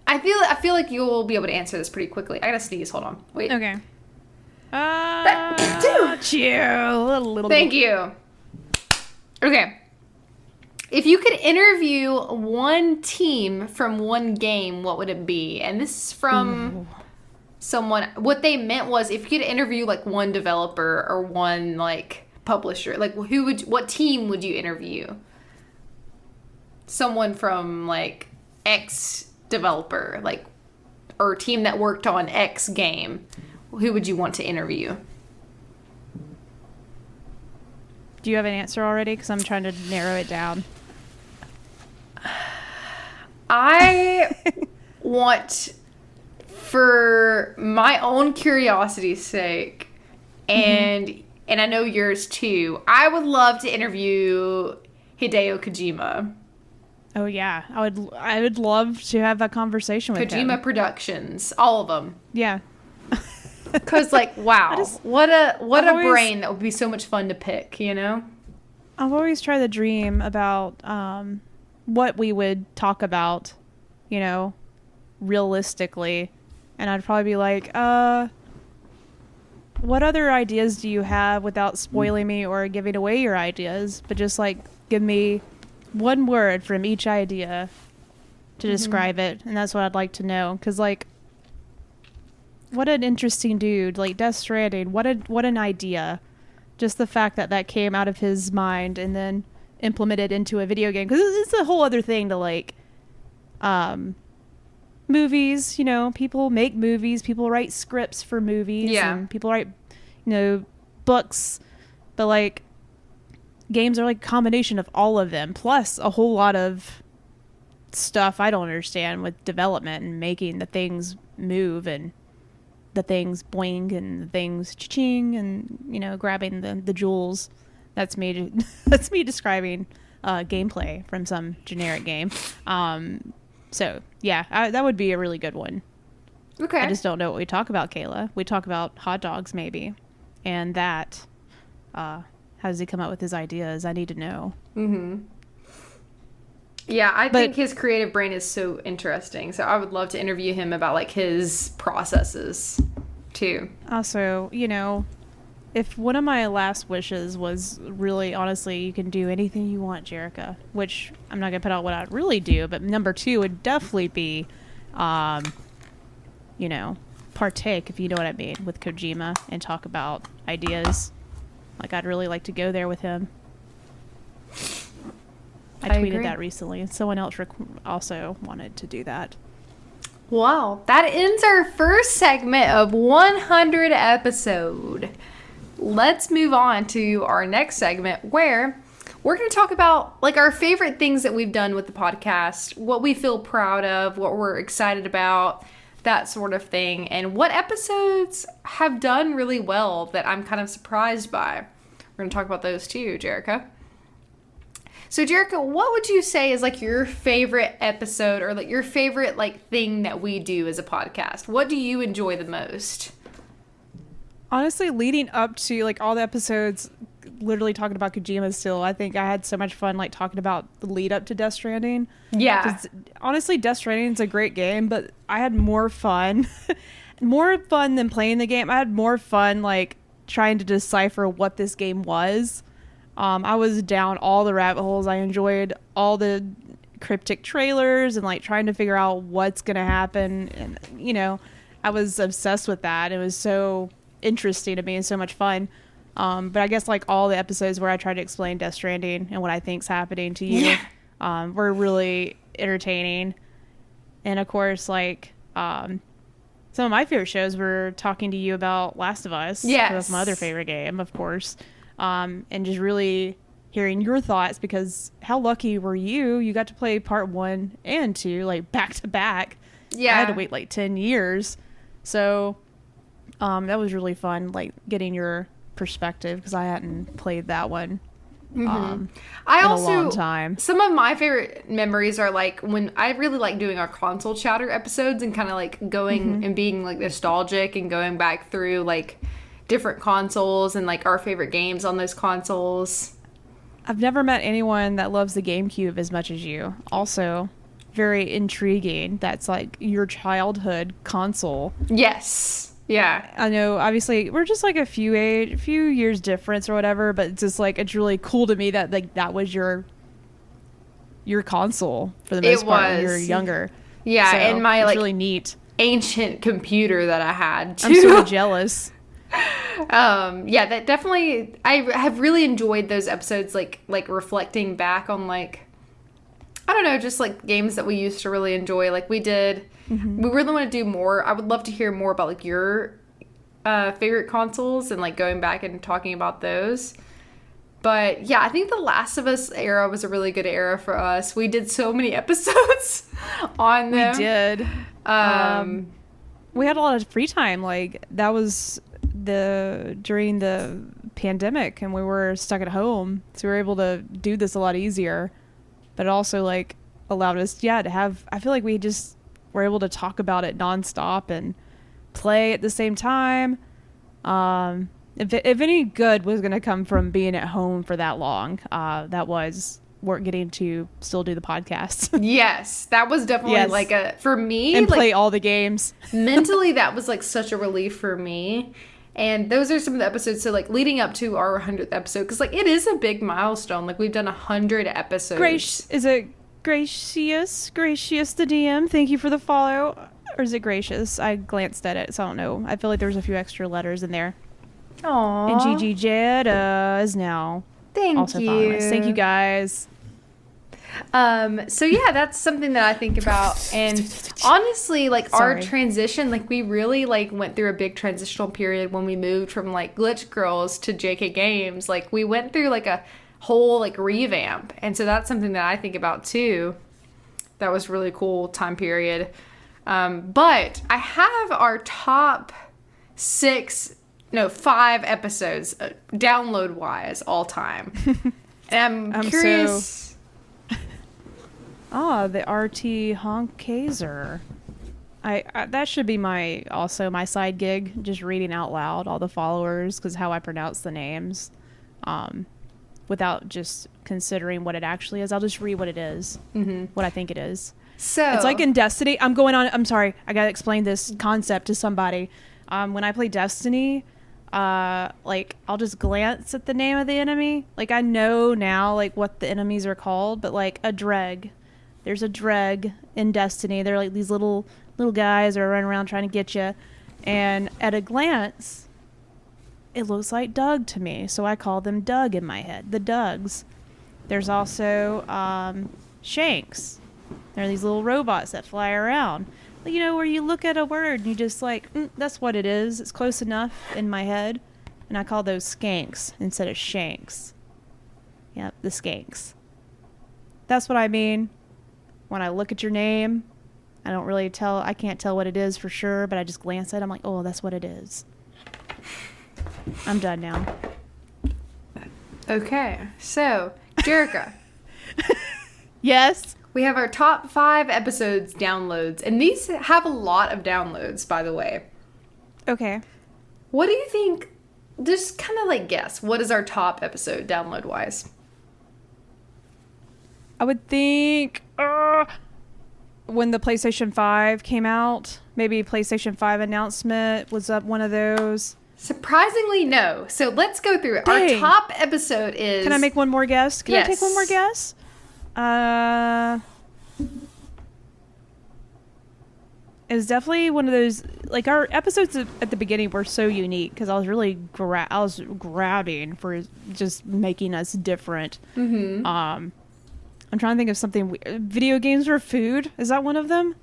I feel like you'll be able to answer this pretty quickly. I gotta sneeze. Hold on. Wait. Okay. Two. Chill. Little Thank you. Okay. If you could interview one team from one game, what would it be? And this is from someone. What they meant was if you could interview like one developer or one like publisher, like what team would you interview? Someone from like X developer, like, or team that worked on X game. Who would you want to interview? Do you have an answer already? Because I'm trying to narrow it down. I want, for my own curiosity's sake, and I know yours too, I would love to interview Hideo Kojima. Oh yeah, I would love to have a conversation with him. Kojima Productions, all of them. Yeah. Cause like, wow, what a always- brain that would be so much fun to pick, you know? I've always tried to dream about what we would talk about, you know, realistically. And I'd probably be like, what other ideas do you have without spoiling me or giving away your ideas? But just like give me one word from each idea to describe it. And that's what I'd like to know. Because like, what an interesting dude. Like Death Stranding, what an idea. Just the fact that came out of his mind and then implemented into a video game. Because it's a whole other thing to like movies, you know, people make movies, people write scripts for movies, and people write, you know, books, but like games are like a combination of all of them, plus a whole lot of stuff I don't understand with development and making the things move and the things boing and the things cha-ching and, you know, grabbing the jewels. That's me describing gameplay from some generic game. So yeah, that would be a really good one. Okay. I just don't know what we talk about, Kayla. We talk about hot dogs maybe, and that. How does he come up with his ideas? I need to know. Yeah, I think his creative brain is so interesting. So I would love to interview him about like his processes too. Also, you know, if one of my last wishes was really, honestly, you can do anything you want, Jerica, which I'm not going to put out what I'd really do, but number 2 would definitely be, you know, partake, if you know what I mean, with Kojima and talk about ideas. Like, I'd really like to go there with him. I tweeted agree. that recently, and someone else also wanted to do that. Wow, that ends our first segment of 100 episode. Let's move on to our next segment where we're going to talk about like our favorite things that we've done with the podcast, what we feel proud of, what we're excited about, that sort of thing, and what episodes have done really well that I'm kind of surprised by. We're going to talk about those too, Jerica. So, Jerica, what would you say is like your favorite episode or like your favorite like thing that we do as a podcast? What do you enjoy the most? Honestly, leading up to like all the episodes, literally talking about Kojima still, I think I had so much fun like talking about the lead up to Death Stranding. Yeah. 'Cause, honestly, Death Stranding is a great game, but I had more fun, more fun than playing the game. I had more fun like trying to decipher what this game was. I was down all the rabbit holes. I enjoyed all the cryptic trailers and like trying to figure out what's going to happen. And, you know, I was obsessed with that. It was so interesting to me and so much fun. But I guess like all the episodes where I tried to explain Death Stranding and what I think's happening to you were really entertaining. And of course, like some of my favorite shows were talking to you about Last of Us. Yes. That's my other favorite game, of course. And just really hearing your thoughts, because how lucky were you? You got to play part 1 and 2 like back to back. Yeah. I had to wait like 10 years. So that was really fun, like getting your perspective, because I hadn't played that one I in also, a long time. some of my favorite memories are like when I really like doing our console chatter episodes and kind of like going and being like nostalgic and going back through like different consoles and like our favorite games on those consoles. I've never met anyone that loves the GameCube as much as you. Also, very intriguing. That's like your childhood console. Yes. Yeah. I know, obviously, we're just like a few years difference or whatever, but it's just like it's really cool to me that like that was your console for the most part when you were younger. Yeah, So, and my it's like really neat. ancient computer that I had too. I'm sort of jealous. Yeah, that definitely, I have really enjoyed those episodes, like reflecting back on like, I don't know, just like games that we used to really enjoy. Like we did, we really want to do more. I would love to hear more about like your favorite consoles and like going back and talking about those. But yeah, I think the Last of Us era was a really good era for us. We did so many episodes on them. We did. We had a lot of free time. Like that was during the pandemic, and we were stuck at home, so we were able to do this a lot easier. But it also like allowed us, to have. I feel like we just were able to talk about it nonstop and play at the same time. If any good was going to come from being at home for that long, that was we're getting to still do the podcast. Yes, that was definitely like for me, and like, play all the games. mentally, that was like such a relief for me. And those are some of the episodes. So like leading up to our 100th episode, because like it is a big milestone. Like we've done 100 episodes. Is it Gracious the DM? Thank you for the follow. Or is it Gracious? I glanced at it, so I don't know. I feel like there was a few extra letters in there. Aww. And Gigi Jed is now Thank you. following us. Thank you guys. So yeah, that's something that I think about. And honestly, like our Sorry. transition, like we really like went through a big transitional period when we moved from like Glitch Girls to JK Games. Like we went through like a whole like revamp. And so that's something that I think about too. That was really cool time period. But I have our top 5 episodes download wise all time. And I'm curious. The RT Honkazer. I that should be my side gig, just reading out loud all the followers, because how I pronounce the names, without just considering what it actually is. I'll just read what it is, what I think it is. So it's like in Destiny. I'm sorry, I gotta explain this concept to somebody. When I play Destiny, like I'll just glance at the name of the enemy. Like I know now like what the enemies are called, but like a Dreg. There's a Dreg in Destiny. They're like these little guys that are running around trying to get you. And at a glance, it looks like Doug to me. So I call them Doug in my head. The Dougs. There's also Shanks. They're these little robots that fly around. You know, where you look at a word and you just like, that's what it is. It's close enough in my head. And I call those Skanks instead of Shanks. Yep, the Skanks. That's what I mean. When I look at your name, I can't tell what it is for sure, but I just glance at it. I'm like, oh, that's what it is. I'm done now. Okay, so, Jerica, Yes. we have our top 5 episodes downloads, and these have a lot of downloads, by the way. Okay. What do you think? Just kind of like guess. What is our top episode download wise? I would think when the PlayStation 5 came out, maybe PlayStation 5 announcement was up one of those. Surprisingly, no. So let's go through it. Dang. Our top episode is. Can I make one more guess? Can I Yes. take one more guess? It was definitely one of those, like, our episodes at the beginning were so unique because I was really grabbing for just making us different. Mm-hmm. I'm trying to think of something. Video games or food? Is that one of them?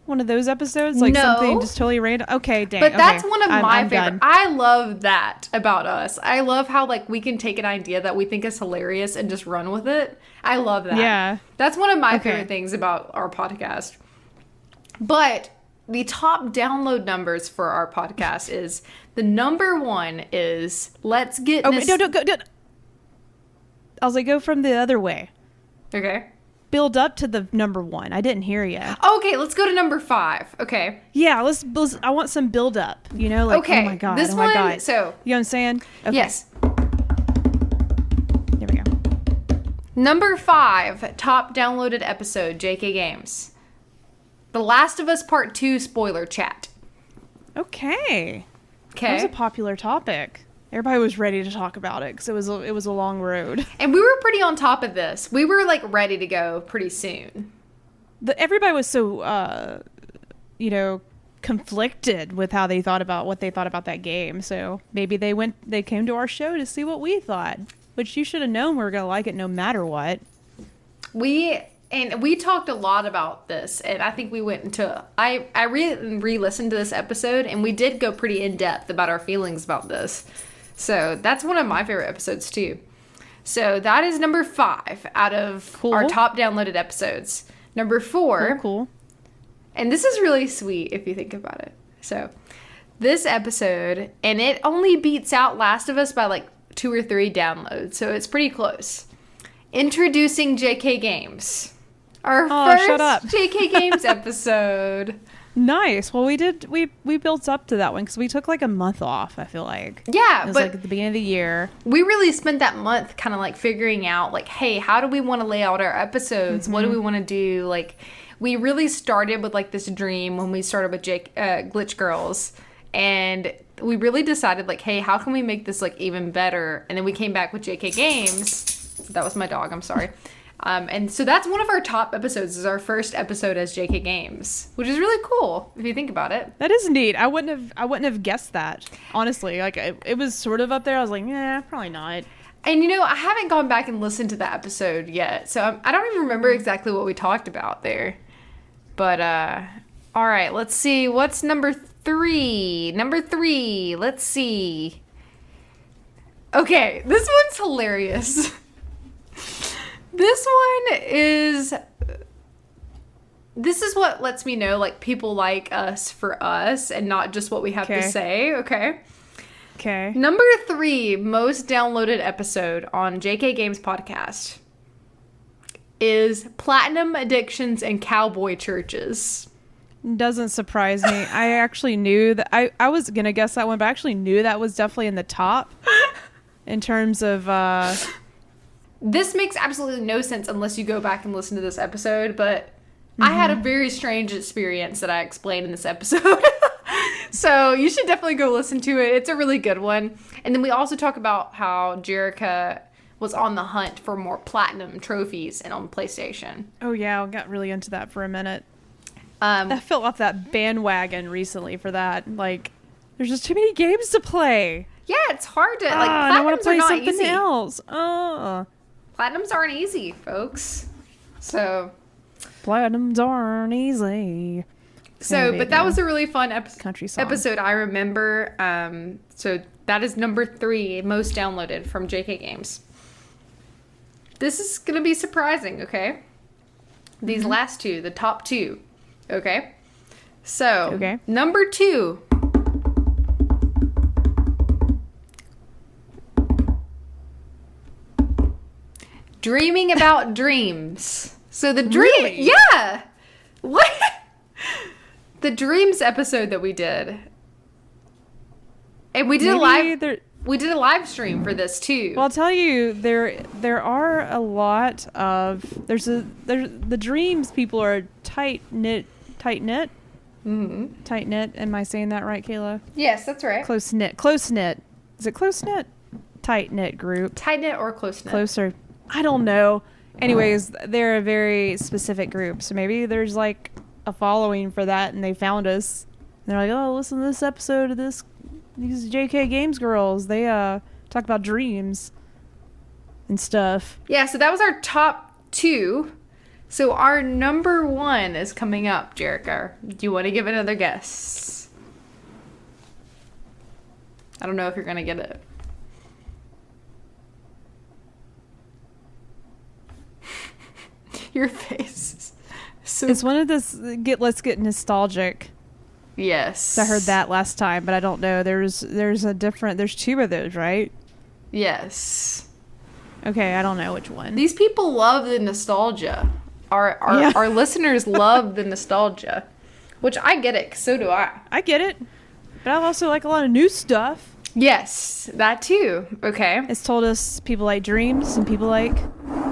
One of those episodes? Like No. something just totally random? Okay, dang. But that's okay. one of my I'm favorite. done. I love that about us. I love how like we can take an idea that we think is hilarious and just run with it. I love that. Yeah. That's one of my Okay. favorite things about our podcast. But the top download numbers for our podcast is the number 1 is Let's Get Oh, no, go. I was like, go from the other way. Okay. Build up to the number 1. I didn't hear you. Okay, let's go to number 5. Okay. Yeah, let's. I want some build up. You know, like Okay, oh my god, this oh my one- god. so- you know what I'm saying? Okay, Yes. There we go. Number 5 top downloaded episode, JK Games. The Last of Us Part 2 spoiler chat. Okay. That was Okay. a popular topic. Everybody was ready to talk about it because it was a long road. And we were pretty on top of this. We were like ready to go pretty soon. Everybody was so conflicted with how they thought about what they thought about that game. So maybe they came to our show to see what we thought, which you should have known we were gonna like it no matter what. We talked a lot about this, and I think we went into I re-listened to this episode, and we did go pretty in depth about our feelings about this. So that's one of my favorite episodes too. So that is number 5 out of Cool. our top downloaded episodes. Number 4, Cool. and this is really sweet if you think about it. So this episode, and it only beats out Last of Us by like 2 or 3 downloads, so it's pretty close. Introducing JK Games. Our Aw, shut first up. JK Games episode. Nice. Well, we built up to that one because we took like a month off. I feel like. Yeah, It was but like at the beginning of the year. we really spent that month kind of like figuring out like, hey, how do we want to lay out our episodes? What do we want to do? Like, we really started with like this dream when we started with Glitch Girls, and we really decided like, hey, how can we make this like even better? And then we came back with JK Games. That was my dog. I'm sorry. And so that's one of our top episodes. Is our first episode as JK Games, which is really cool if you think about it. That is neat. I wouldn't have guessed that. Honestly, like it was sort of up there. I was like, yeah, probably not. And you know, I haven't gone back and listened to that episode yet, so I don't even remember exactly what we talked about there. But all right, let's see. What's number 3? Number 3. Let's see. Okay, this one's hilarious. This is what lets me know like people like us for us and not just what we have to Okay. say, okay? Okay. Number 3 most downloaded episode on JK Games podcast is Platinum Addictions and Cowboy Churches. Doesn't surprise me. I actually knew that. I was gonna guess that one, but I actually knew that was definitely in the top in terms of. This makes absolutely no sense unless you go back and listen to this episode, but I had a very strange experience that I explained in this episode. So you should definitely go listen to it. It's a really good one. And then we also talk about how Jerica was on the hunt for more platinum trophies and on PlayStation. Oh yeah, I got really into that for a minute. I fell off that bandwagon recently for that. Like, there's just too many games to play. Yeah, it's hard to like. And I want Platinums to are play not something easy. else. Platinums aren't easy, folks. So, Platinums aren't easy. but that was a really fun Country song. episode. I remember. So that is number 3 most downloaded from JK Games. This is gonna be surprising. Okay, these last 2, the top 2. Okay, so Okay. number 2. Dreaming about dreams. So the dream, Really? yeah. What? The dreams episode that we did, and we did we did a live stream for this too. Well, I'll tell you, there are a lot of the dreams people are tight knit. Mm-hmm. Tight knit. Am I saying that right, Kayla? Yes, that's right. Close knit. Close knit. Is it close knit? Tight knit group. Tight knit or close knit? Closer. I don't know. Anyways, they're a very specific group. So maybe there's like a following for that, and they found us. And they're like, oh, listen to this episode of these JK Games girls. They talk about dreams and stuff. Yeah, so that was our top 2. So our number 1 is coming up, Jerica. Do you want to give another guess? I don't know if you're going to get it. Your face. So It's one of this let's get nostalgic. yes. I heard that last time, but I don't know. There's 2 of those, right? Yes. Okay, I don't know which one. These people love the nostalgia. Our listeners love the nostalgia, which I get it, 'cause so do I. I get it, but I also like a lot of new stuff. Yes, that too. Okay. It's told us people like dreams and people like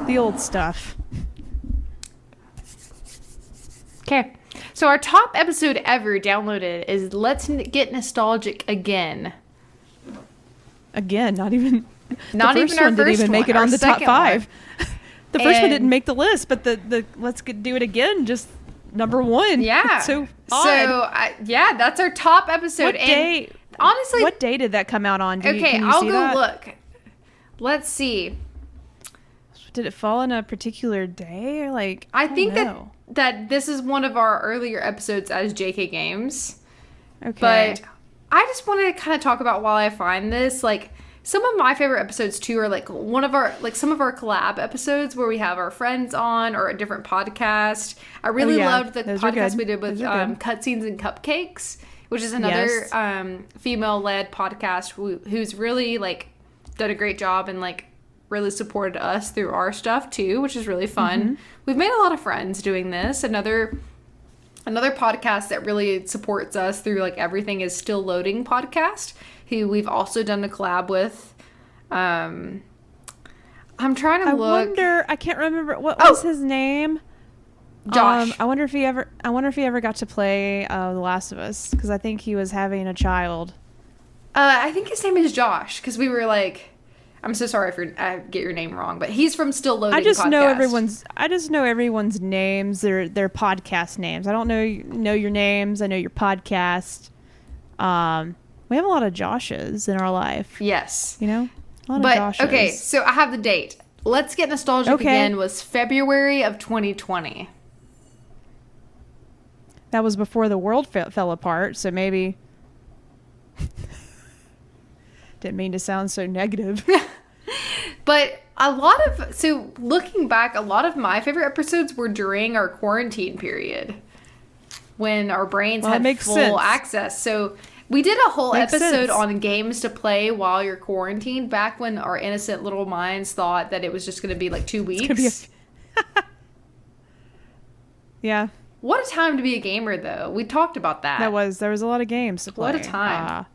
the old stuff. Okay. So our top episode ever downloaded is Let's Get Nostalgic Again. Again, not even Not the even first our one didn't first even make one, it our on the top second 5. The first one And- didn't make the list, but the do it again, just number 1. Yeah. It's so odd. Yeah, that's our top episode. What And day? honestly, What day did that come out on? okay, Can you I'll see go that? look. Let's see. Did it fall on a particular day? Or like I don't think know. that this is one of our earlier episodes as JK Games. Okay. But I just wanted to kind of talk about while I find this, like some of my favorite episodes too are like some of our collab episodes where we have our friends on or a different podcast. I really yeah. loved the Those are podcast good. we did with Those are good. Cutscenes and Cupcakes, which is another Yes. female-led podcast who's really like done a great job and like really supported us through our stuff too, which is really fun. Mm-hmm. We've made a lot of friends doing this. Another podcast that really supports us through like everything is Still Loading podcast, who we've also done a collab with. I'm trying to I look. wonder. I can't remember what was his name. Josh. I wonder if he ever got to play The Last of Us, because I think he was having a child. I think his name is Josh, because we were like, I'm so sorry if I get your name wrong, but he's from Still Loading. I just podcast. know everyone's names. Their podcast names. I don't know your names. I know your podcast. We have a lot of Joshes in our life. Yes. You know, a lot But of Joshes. okay, so I have the date. Let's Get Nostalgic Okay. Again was February of 2020. That was before the world fell apart. So maybe. Didn't mean to sound so negative. But looking back, a lot of my favorite episodes were during our quarantine period when our brains Well, that had makes full sense. access. So we did a whole Makes episode sense. on games to play while you're quarantined back when our innocent little minds thought that it was just going to be like 2 weeks. Could be yeah, What a time to be a gamer, though. We talked about that. there was a lot of games to play. What a time.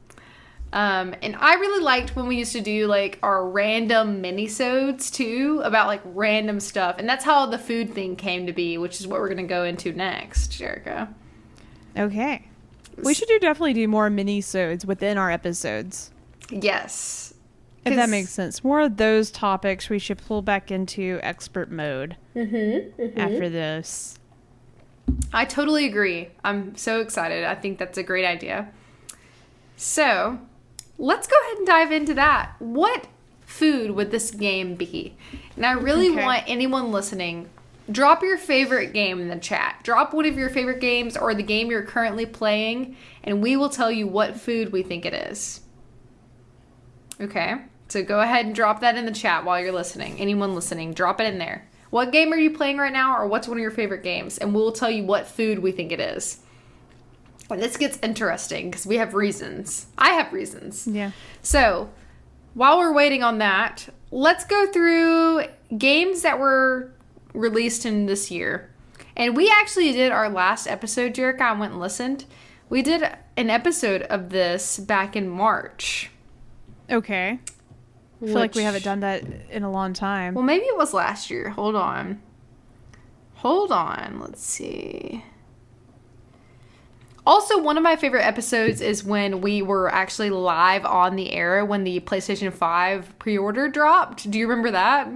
And I really liked when we used to do like our random minisodes too about like random stuff. And that's how the food thing came to be, which is what we're going to go into next, Jerica. Okay. We should definitely do more mini-sodes within our episodes. Yes. If that 'Cause- makes sense. More of those topics we should pull back into expert mode after this. I totally agree. I'm so excited. I think that's a great idea. So, let's go ahead and dive into that. What food would this game be? And I really Okay. want anyone listening, drop your favorite game in the chat. Drop one of your favorite games or the game you're currently playing, and we will tell you what food we think it is. Okay? So go ahead and drop that in the chat while you're listening. Anyone listening, drop it in there. What game are you playing right now, or what's one of your favorite games? And we'll tell you what food we think it is. And this gets interesting because we have reasons. I have reasons. Yeah. So, while we're waiting on that, let's go through games that were released in this year. And we actually did our last episode, Jerica. I went and listened. We did an episode of this back in March. Okay. I feel like we haven't done that in a long time. Well, maybe it was last year. Hold on. Let's see. Also, one of my favorite episodes is when we were actually live on the air when the PlayStation 5 pre-order dropped. Do you remember that?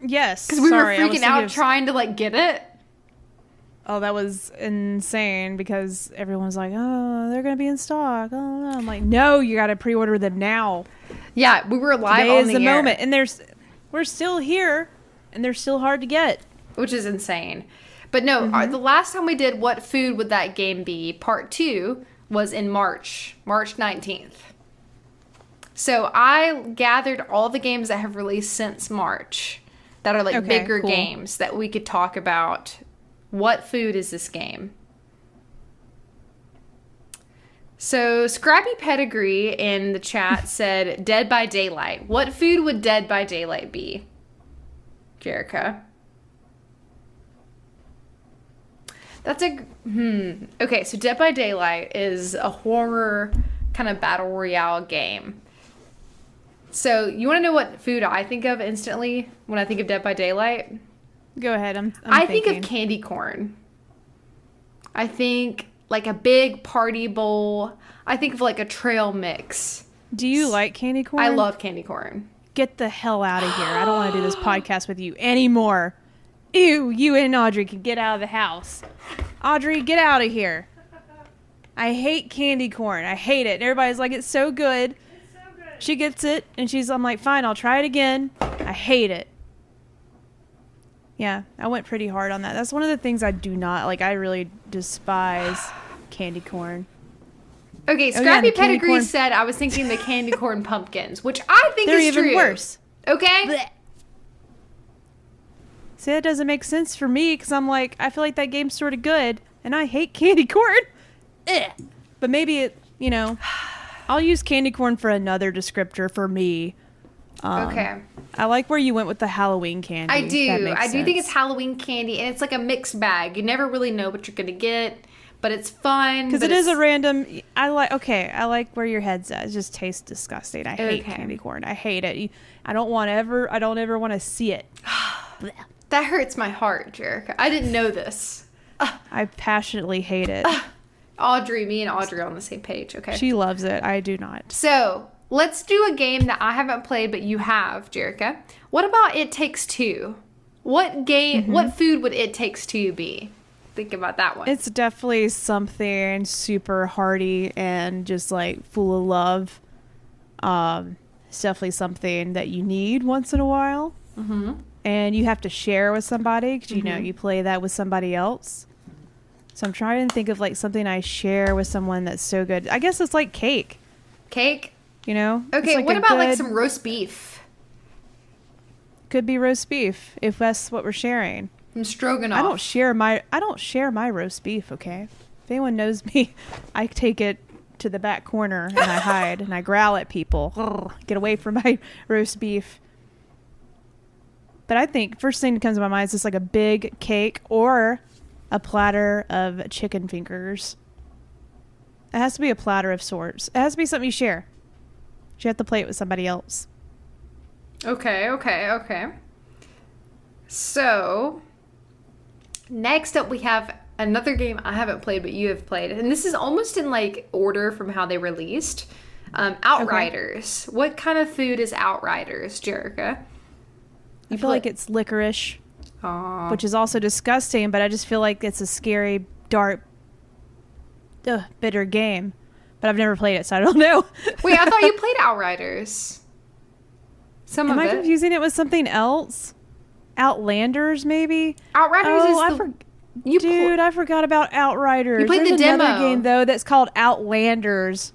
Yes. Because we were freaking out trying to, like, get it. Oh, that was insane because everyone was like, oh, they're going to be in stock. Oh, no. I'm like, no, you got to pre-order them now. Yeah, we were live Today on is the air. moment. And we're still here, and they're still hard to get. Which is insane. But no, the last time we did What Food Would That Game Be? Part 2 was in March 19th. So I gathered all the games that have released since March that are like bigger games that we could talk about. What food is this game? So Scrappy Pedigree in the chat said Dead by Daylight. What food would Dead by Daylight be? Jerica. That's okay, so Dead by Daylight is a horror kind of battle royale game. So you want to know what food I think of instantly when I think of Dead by Daylight? Go ahead. I think of candy corn. I think like a big party bowl. I think of like a trail mix. Do you like candy corn? I love candy corn. Get the hell out of here. I don't want to do this podcast with you anymore. Ew, you and Audrey can get out of the house. Audrey, get out of here. I hate candy corn. I hate it. And everybody's like, it's so good. It's so good. She gets it, and I'm like, fine, I'll try it again. I hate it. Yeah, I went pretty hard on that. That's one of the things I do not like. I really despise candy corn. Okay, Scrappy Pedigree said I was thinking the candy corn pumpkins, which I think they're is even true. Worse. Okay? Blech. See, that doesn't make sense for me because I'm like, I feel like that game's sort of good, and I hate candy corn. Ugh. But maybe I'll use candy corn for another descriptor for me. Okay. I like where you went with the Halloween candy. I do think it's Halloween candy, and it's like a mixed bag. You never really know what you're gonna get, but it's fun. Because it is a random. I like where your head's at. It just tastes disgusting. I hate candy corn. I hate it. I don't ever want to see it. That hurts my heart, Jerica. I didn't know this. I passionately hate it. Me and Audrey are on the same page. Okay. She loves it. I do not. So let's do a game that I haven't played, but you have, Jerica. What about It Takes Two? What game? What food would It Takes Two be? Think about that one. It's definitely something super hearty and just like full of love. It's definitely something that you need once in a while. Mm-hmm. And you have to share with somebody because, you play that with somebody else. So I'm trying to think of like something I share with someone that's so good. I guess it's like cake. Cake? Okay, like what about like some roast beef? Could be roast beef if that's what we're sharing. Some stroganoff. I don't share my roast beef, okay? If anyone knows me, I take it to the back corner and I hide and I growl at people. Ugh, get away from my roast beef. But I think first thing that comes to my mind is just like a big cake or a platter of chicken fingers. It has to be a platter of sorts. It has to be something you share. You have to play it with somebody else. Okay. So, next up we have another game I haven't played, but you have played. And this is almost in like order from how they released. Outriders. Okay. What kind of food is Outriders, Jerica? I feel like it's licorice, which is also disgusting, but I just feel like it's a scary, dark, bitter game. But I've never played it, so I don't know. Wait, I thought you played Outriders. Am I confusing it with something else? Outlanders, maybe? Outriders is I forgot about Outriders. You played There's the demo. another game, though, that's called Outlanders.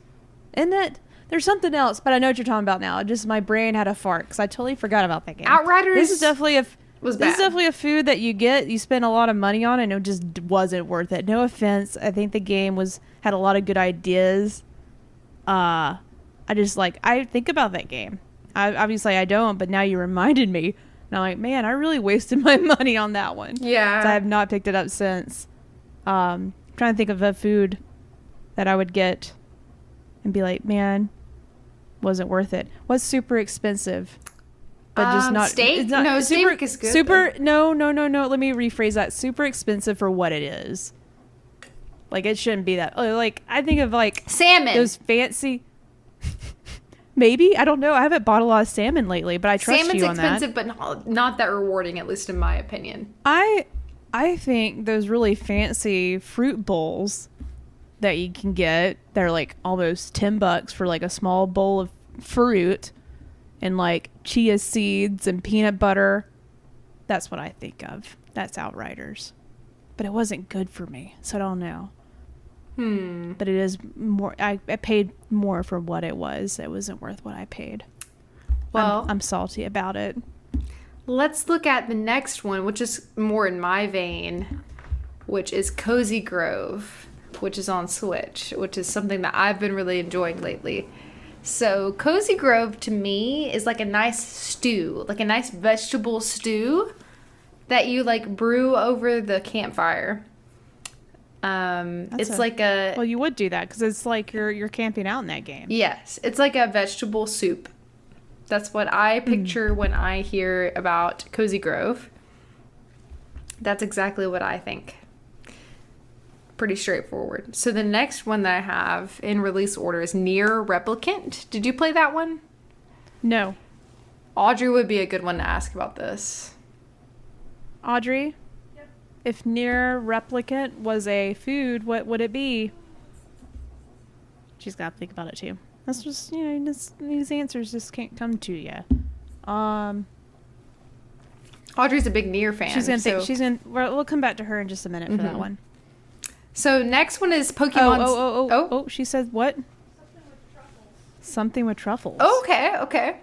Isn't it? There's something else, but I know what you're talking about now. Just my brain had a fart because I totally forgot about that game. Outriders This is definitely a food that you spend a lot of money on, and it just wasn't worth it. No offense. I think the game had a lot of good ideas. I think about that game. Obviously I don't, but now you reminded me. And I'm like, man, I really wasted my money on that one. Yeah. So I have not picked it up since. Trying to think of a food that I would get and be like, man, wasn't worth it. What's super expensive? But just not steak? it's not- No, super, steak is good, Super no. Let me rephrase that. Super expensive for what it is. Like it shouldn't be that. Like I think of like Salmon. those fancy. Maybe I don't know. I haven't bought a lot of salmon lately, but I trust Salmon's you on that. expensive, but not that rewarding, at least in my opinion. I think those really fancy fruit bowls that you can get, they're like almost $10 for like a small bowl of fruit and like chia seeds and peanut butter. That's what I think of. That's Outriders. But it wasn't good for me, so I don't know. But it is more. I paid more for what it was. It wasn't worth what I paid. Well, I'm salty about it. let's look at the next one, which is more in my vein, which is Cozy Grove, which is on Switch, which is something that I've been really enjoying lately. So Cozy Grove to me is like a nice stew, like a nice vegetable stew that you like brew over the campfire. It's like a Well, you would do that because it's like you're camping out in that game. yes, it's like a vegetable soup. That's what I picture when I hear about Cozy Grove. That's exactly what I think. Pretty straightforward. So the next one that I have in release order is Nier Replicant. Did you play that one? No, Audrey would be a good one to ask about this. Audrey. If Nier Replicant was a food, what would it be? She's got to think about it too. That's just, these answers just can't come to you. Audrey's a big Nier fan. She's gonna so, think. We'll come back to her in just a minute for that one. So next one is Pokemon. Oh! She said what? Something with truffles. Oh, okay.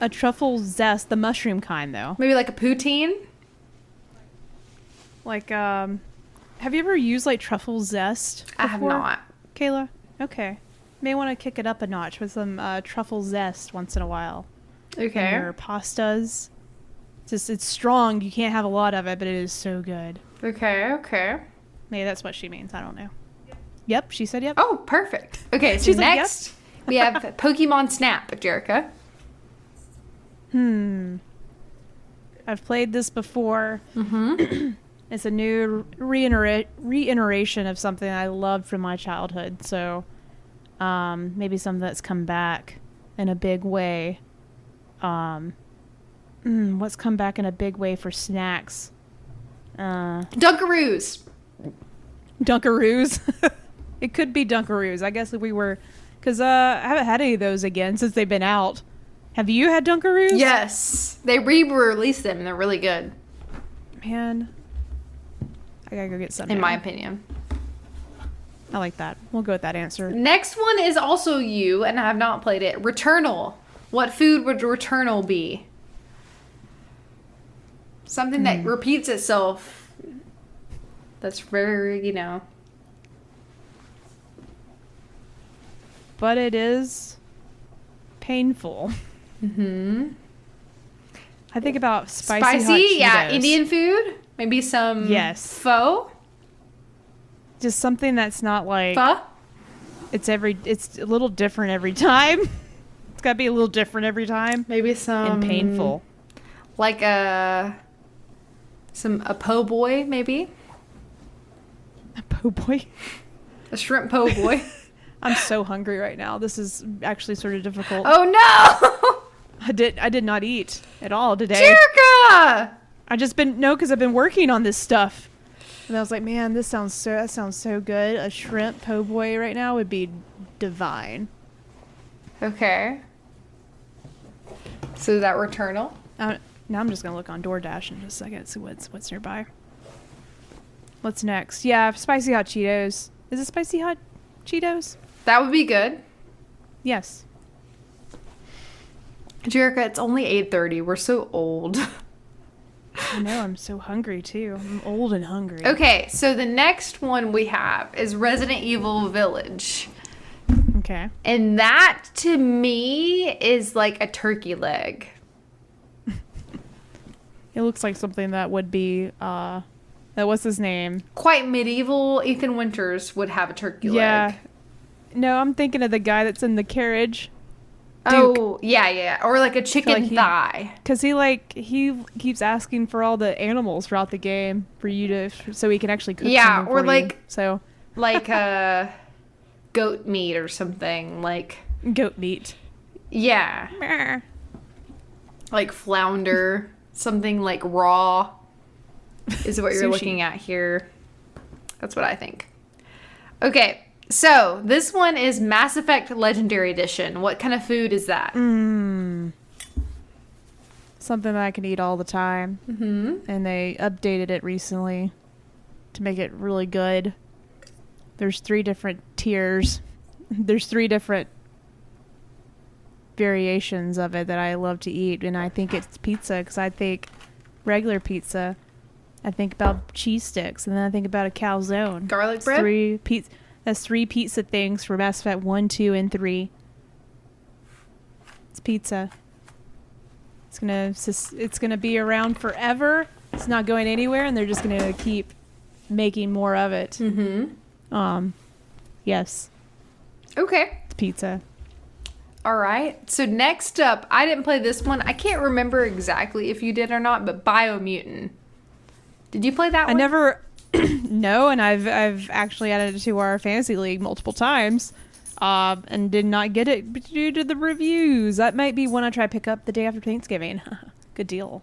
A truffle zest, the mushroom kind, though. Maybe like a poutine. Like, have you ever used like truffle zest before? I have not. Kayla? Okay. May want to kick it up a notch with some truffle zest once in a while. Okay. Your pastas. It's strong. You can't have a lot of it, but it is so good. Okay. Maybe that's what she means. I don't know. Yep, she said yep. Oh, perfect. Okay, so She's like, next we have Pokemon Snap, Jerica. I've played this before. It's a new reiteration of something I loved from my childhood. So maybe something that's come back in a big way. What's come back in a big way for snacks? Dunkaroos. Dunkaroos. It could be Dunkaroos. I guess if we were... Because I haven't had any of those again since they've been out. Have you had Dunkaroos? Yes. They re-released them and they're really good. Man. I gotta go get some In now. my opinion. I like that. We'll go with that answer. Next one is also you, and I have not played it. Returnal. What food would Returnal be? Something that repeats itself. That's very, But it is painful. I think about spicy hot Cheetos. yeah, Indian food. Maybe some Yes. pho. Just something that's not like Pho. it's a little different every time. It's gotta be a little different every time. Maybe some And painful. Like a po' boy, maybe A po' boy. a shrimp po' boy. I'm so hungry right now. This is actually sort of difficult. Oh no, I did not eat at all today. Jerica! I just because I've been working on this stuff. And I was like, man, that sounds so good. A shrimp po' boy right now would be divine. Okay. So is that Returnal? Now I'm just gonna look on DoorDash in just a second, see what's nearby. What's next? Yeah, spicy hot Cheetos. Is it spicy hot Cheetos? That would be good. Yes. Jerica, it's only 8:30. We're so old. I know, I'm so hungry too. I'm old and hungry. Okay, so the next one we have is Resident Evil Village. Okay. Okay. And that, to me, is like a turkey leg. It looks like something that would be, what's his name? Quite medieval. Ethan Winters would have a turkey leg. No, I'm thinking of the guy that's in the carriage. Oh, yeah. Or like a chicken thigh. Because he keeps asking for all the animals throughout the game for you to, so he can actually cook something for or like, you. So. like goat meat or something. Like. Goat meat. Yeah. Meh. Like flounder. Something like raw is what you're Sushi. looking at here. That's what I think. Okay. So, this one is Mass Effect Legendary Edition. What kind of food is that? Something that I can eat all the time. Mm-hmm. And they updated it recently to make it really good. There's 3 different tiers. There's 3 different variations of it that I love to eat. And I think it's pizza because I think regular pizza. I think about cheese sticks. And then I think about a calzone. Garlic bread? That's 3 pizza things for Mass Effect 1, 2, and 3. It's pizza. It's gonna be around forever. It's not going anywhere, and they're just gonna keep making more of it. Mm-hmm. Yes. Okay. It's pizza. All right. So next up, I didn't play this one. I can't remember exactly if you did or not, but Biomutant. Did you play that one? I never. No, and I've actually added it to our fantasy league multiple times, and did not get it due to the reviews. That might be one I try to pick up the day after Thanksgiving. Good deal.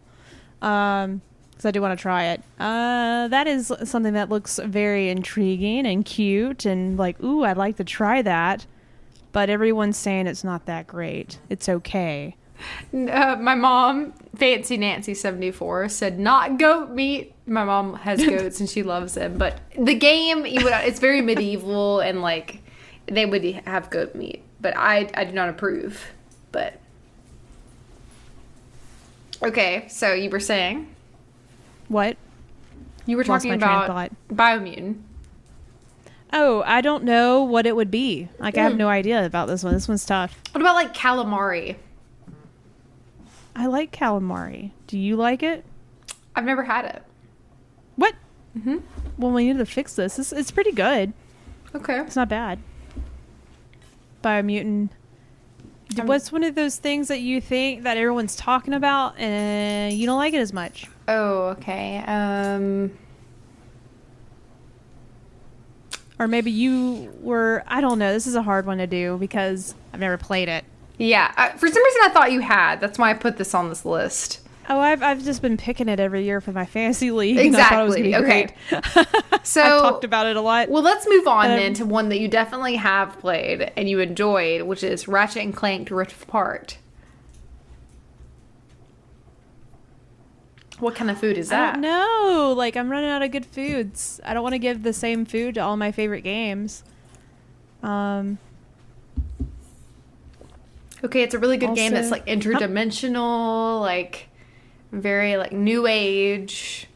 Because I do want to try it. That is something that looks very intriguing and cute, and like, ooh, I'd like to try that. But everyone's saying it's not that great. It's okay. My mom, Fancy Nancy 74, said not goat meat. My mom has goats and she loves them, but the game, it's very medieval and like they would have goat meat, but I do not approve. But okay, so you were saying What? you were Lost talking my train of about thought. Biomutant. Oh, I don't know what it would be. Like, I have no idea about this one. This one's tough. What about like calamari? I like calamari. Do you like it? I've never had it. What? Mm-hmm. Well, we need to fix this. It's pretty good. Okay. It's not bad. Biomutant. What's one of those things that you think that everyone's talking about and you don't like it as much? Oh, okay. Or maybe you were, I don't know. This is a hard one to do because I've never played it. Yeah. For some reason I thought you had. That's why I put this on this list. Oh, I've just been picking it every year for my fantasy league. Exactly. And I thought it was gonna be Okay. great. So I've talked about it a lot. Well, let's move on then to one that you definitely have played and you enjoyed, which is Ratchet and Clank Rift Apart. What kind of food is I that? don't know. Like, I'm running out of good foods. I don't want to give the same food to all my favorite games. Okay, it's a really good game that's Also- like interdimensional, like very like new age.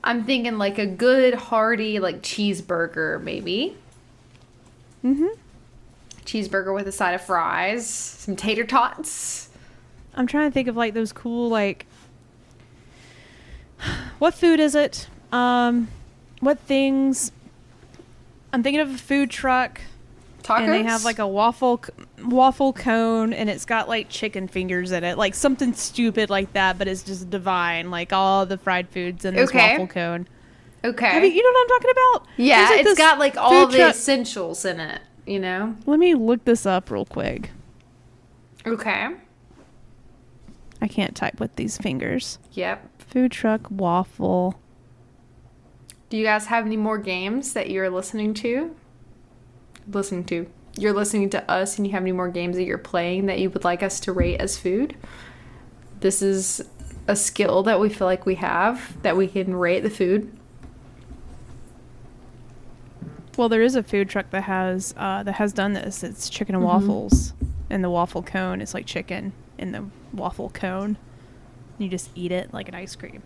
I'm thinking like a good hearty like cheeseburger maybe. Mm-hmm. Cheeseburger with a side of fries, some tater tots. I'm trying to think of like those cool like. What food is it? What things? I'm thinking of a food truck. Tacos? And they have like a waffle cone, and it's got like chicken fingers in it, like something stupid like that, but it's just divine, like all the fried foods in this Okay. waffle cone. Okay. You know what I'm talking about? Yeah, There's, like, it's this got like all food the truck- essentials in it, you know? Let me look this up real quick. Okay. I can't type with these fingers. Yep. Food truck waffle. Do you guys have any more games that you're listening to? You're listening to us and you have any more games that you're playing that you would like us to rate as food? This is a skill that we feel like we have, that we can rate the food. Well, there is a food truck that has done this. It's chicken and waffles, and the waffle cone is like chicken in the waffle cone. You just eat it like an ice cream.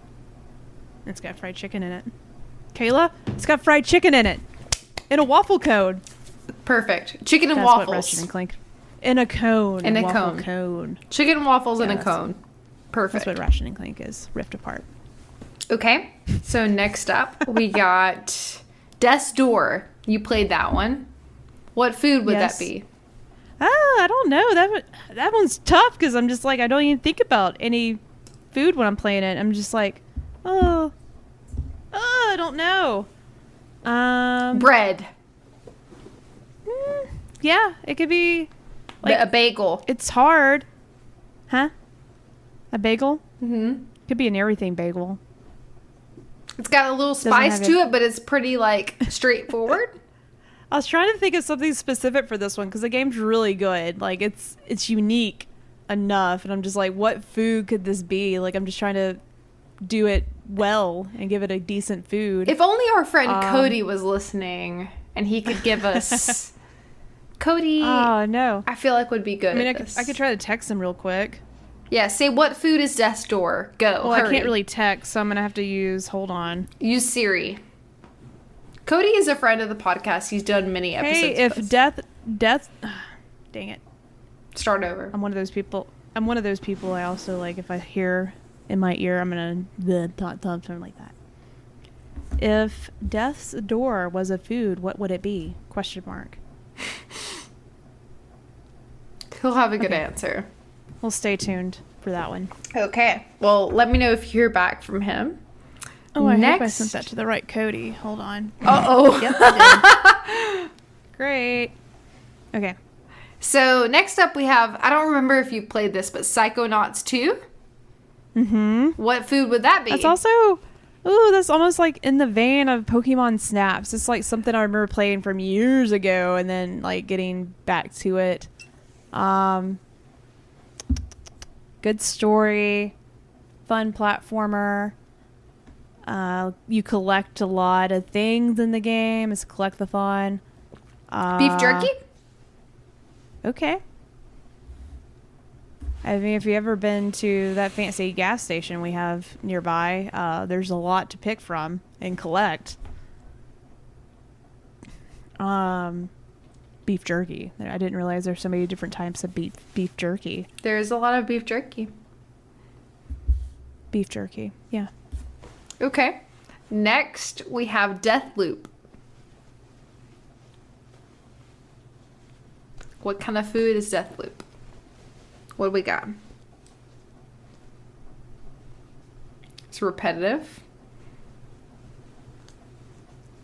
It's got fried chicken in it. Kayla, it's got fried chicken in it. In a waffle cone. Perfect. Chicken and That's what waffles. Ratchet and Clank. In a cone. In a waffle cone. Chicken and waffles in a Yes. cone. Perfect. That's what Ratchet and Clank is. Rift Apart. Okay. So next up, we got Death's Door. You played that one. What food would Yes. that be? I don't know. That one's tough because I'm just like, I don't even think about any food when I'm playing it. I'm just like, I don't know. Bread. Yeah, it could be like A bagel. it's hard. Huh? A bagel? Mm-hmm. Could be an everything bagel. It's got a little spice have to it, but it's pretty like straightforward. I was trying to think of something specific for this one because the game's really good. Like it's unique enough, and I'm just like, what food could this be? Like I'm just trying to do it well and give it a decent food. If only our friend Cody was listening and he could give us. Cody, Oh no! I feel like would be good. I mean, at I could, this. I could try to text him real quick. Yeah, say what food is Death's Door. Go. Well, hurry. I can't really text, so I'm gonna have to use. Hold on. Use Siri. Cody is a friend of the podcast. He's done many episodes. Hey, with if us. death, dang it! Start over. I'm one of those people. I also like if I hear in my ear, I'm gonna something like that. If death's door was a food, what would it be? Question mark. He'll have a good Okay. answer. Well, stay tuned for that one. Okay. Well, let me know if you hear back from him. Oh, I hope I Next- sent that to the right Cody. Hold on. Uh-oh. Yep, I did. Great. Okay. So next up we have, I don't remember if you've played this, but Psychonauts 2. Mm-hmm. What food would that be? That's also, ooh, that's almost like in the vein of Pokemon Snaps. It's like something I remember playing from years ago and then like getting back to it. Good story, fun platformer. You collect a lot of things in the game. It's a collect-a-thon. Beef jerky? Okay. I mean, if you've ever been to that fancy gas station we have nearby, there's a lot to pick from and collect. Beef jerky. I didn't realize there's so many different types of beef jerky. There's a lot of beef jerky. Beef jerky. Yeah. Okay. Next, we have Deathloop. What kind of food is Deathloop? What do we got? It's repetitive.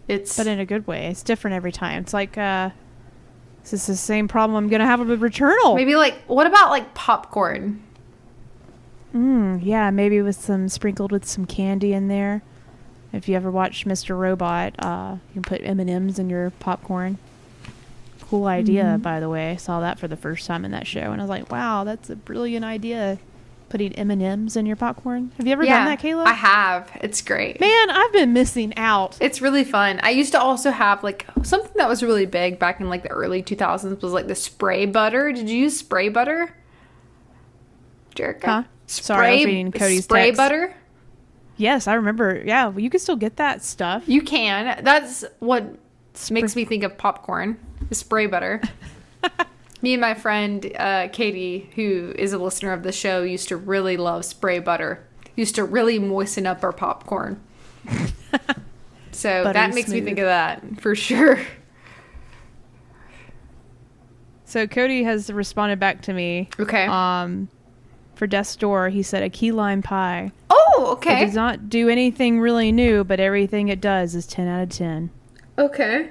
It's But in a good way. It's different every time. It's like, this is the same problem I'm going to have with Returnal. maybe like, what about like popcorn? Yeah, maybe with some sprinkled with some candy in there. If you ever watched Mr. Robot, you can put M&Ms in your popcorn. Cool idea, by the way. I saw that for the first time in that show, and I was like, "Wow, that's a brilliant idea." Putting M&Ms in your popcorn. Have you ever done that, Kayla? I have. It's great. Man, I've been missing out. It's really fun. I used to also have like something that was really big back in like the early 2000s was like the spray butter. Did you use spray butter? Jerica? Huh? Sorry, I was reading Cody's spray text. butter? Yes, I remember. Yeah, well, you can still get that stuff. You can. That's what makes me think of popcorn. The spray butter. Me and my friend Katie, who is a listener of the show, used to really love spray butter. Used to really moisten up our popcorn. So Buttery that makes me smooth. think of that for sure. So Cody has responded back to me. Okay. For Death's Door, he said a key lime pie. Oh, It okay. does not do anything really new, but everything it does is 10 out of 10. Okay.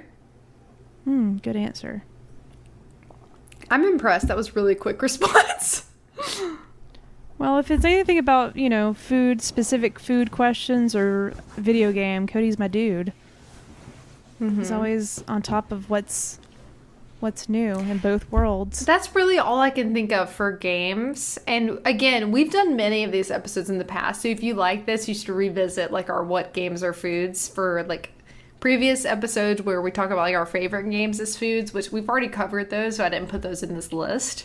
Good answer. I'm impressed. That was really quick response. Well, if it's anything about, specific food questions or video game, Cody's my dude. He's always on top of what's new in both worlds. That's really all I can think of for games. And again, we've done many of these episodes in the past. So if you like this, you should revisit like our what games are foods for like previous episodes where we talk about like our favorite games as foods, which we've already covered those, so I didn't put those in this list.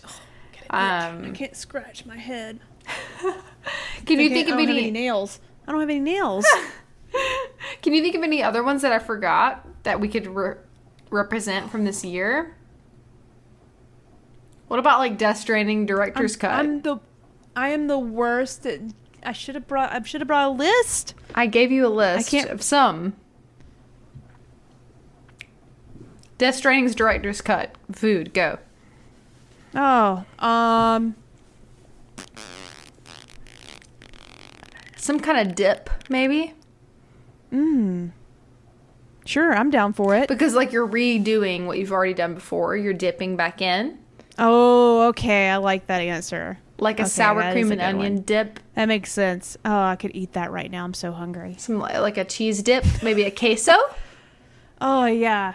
I can't scratch my head. Can you think I of don't have any any? nails. I don't have any nails. Can you think of any other ones that I forgot that we could represent from this year? What about like Death Stranding director's cut? I am the worst. I should have brought a list. I gave you a list I can't- of some. Death Stranding's director's cut. Food, go. Oh, Some kind of dip, maybe? sure, I'm down for it. Because like you're redoing what you've already done before. You're dipping back in. Oh, okay, I like that answer. Like a Okay, sour that cream is a and good onion one. dip. That makes sense. Oh, I could eat that right now. I'm so hungry. Some like a cheese dip. Maybe a queso. Oh yeah,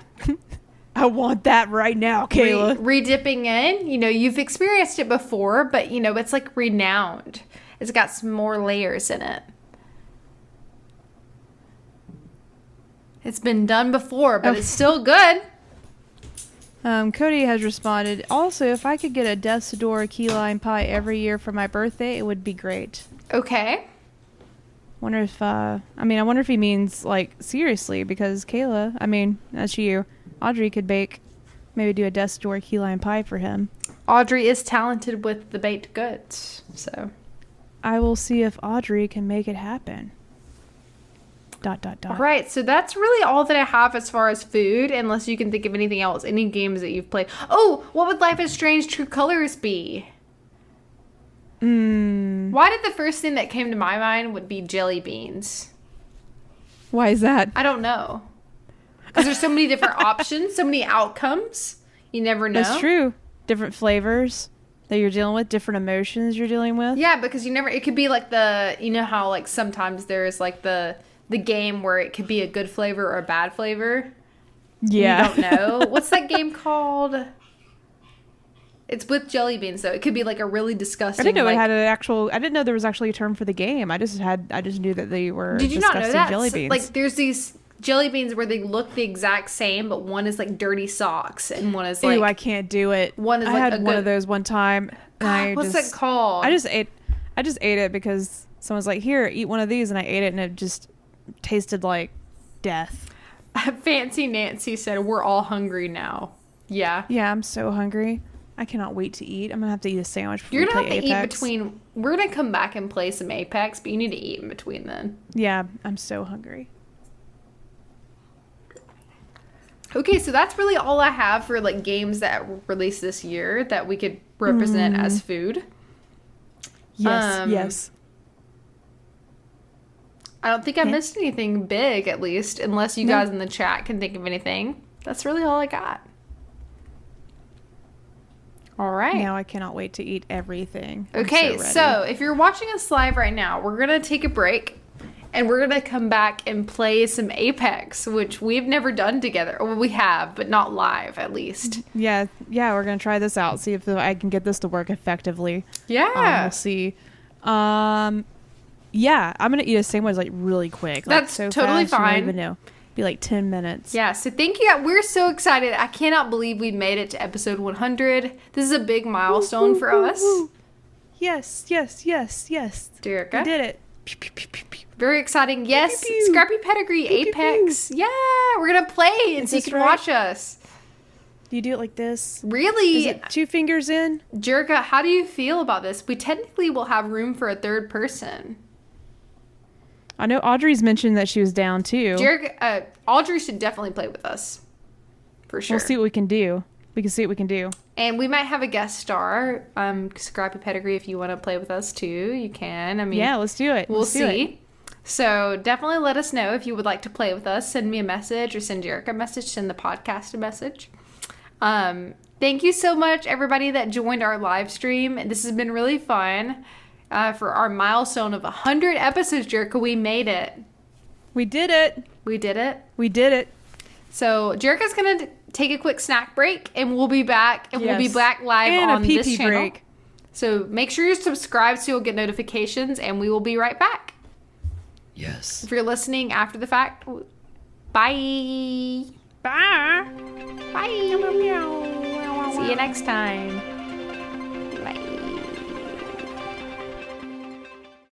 I want that right now, Kayla. Re-dipping in. You know, you've experienced it before, but you know, it's like renowned. It's got some more layers in it. It's been done before, but it's still good. Cody has responded. Also, if I could get a Death's Door key lime pie every year for my birthday, it would be great. Okay. Wonder if I wonder if he means like seriously, because Kayla, that's you. Audrey could bake, maybe do a Death's Door key lime pie for him. Audrey is talented with the baked goods, so. I will see if Audrey can make it happen. ... All right, so that's really all that I have as far as food, unless you can think of anything else, any games that you've played. Oh, what would Life is Strange True Colors be? Why did the first thing that came to my mind would be jelly beans? Why is that? I don't know. Because there's so many different options, so many outcomes. You never know. That's true. Different flavors that you're dealing with, different emotions you're dealing with. Yeah, because it could be like you know how like sometimes there's like the game where it could be a good flavor or a bad flavor. Yeah. You don't know. What's that game called? It's with jelly beans, though. It could be like a really disgusting. I didn't know like, it had an actual. I didn't know there was actually a term for the game. I just knew that they were. Did you not know disgusting that? jelly beans. Like, there's these jelly beans where they look the exact same, but one is like dirty socks and one is like. Ew, I can't do it. One is I like had a one good- of those one time. And What's that called? I just ate it because someone's like, "Here, eat one of these," and I ate it, and it just tasted like death. Fancy Nancy said, "We're all hungry now." Yeah. Yeah, I'm so hungry. I cannot wait to eat. I'm gonna have to eat a sandwich before You're we gonna play have to Apex. eat between. We're gonna come back and play some Apex, but you need to eat in between then. Yeah, I'm so hungry. Okay, so that's really all I have for like games that were released this year that we could represent as food. Yes, Um, yes. I don't think I missed anything big, at least, unless you guys in the chat can think of anything. That's really all I got. All right. Now I cannot wait to eat everything. I'm Okay, ready. so if you're watching us live right now, we're going to take a break and we're going to come back and play some Apex, which we've never done together. Well, we have, but not live, at least. yeah, we're gonna try this out. See if I can get this to work effectively. Yeah. We'll see. Yeah, I'm gonna eat a sandwich like really quick. Like, That's so totally fast, you won't fine. even know. Be like 10 minutes. Yeah, so thank you. We're so excited. I cannot believe we made it to episode 100. This is a big milestone for us. Yes, yes, yes, yes. Derica. We did it. Very exciting. Yes, pew. Scrappy Pedigree, Pew, pew, Apex. Yeah, we're going to play and so you this can right? watch us. Do you do it like this? Really? Is it 2 fingers in? Jerica, how do you feel about this? We technically will have room for a third person. I know Audrey's mentioned that she was down too. Jerica, Audrey should definitely play with us. For sure. We'll see what we can do. We can see what we can do. And we might have a guest star, Scrappy Pedigree, if you want to play with us too, you can. I mean, Yeah, let's do it. we'll Let's do it. see. So definitely let us know if you would like to play with us. Send me a message or send Jerica a message. Send the podcast a message. Thank you so much, everybody that joined our live stream. This has been really fun. For our milestone of 100 episodes, Jerica, we made it. We did it. We did it. We did it. So Jerica's going to take a quick snack break, and we'll be back. And we'll be Yes. back live And a on pee-pee this channel. break. So make sure you're subscribed so you'll get notifications, and we will be right back. Yes. If you're listening after the fact, bye. Bye. Bye. See you next time.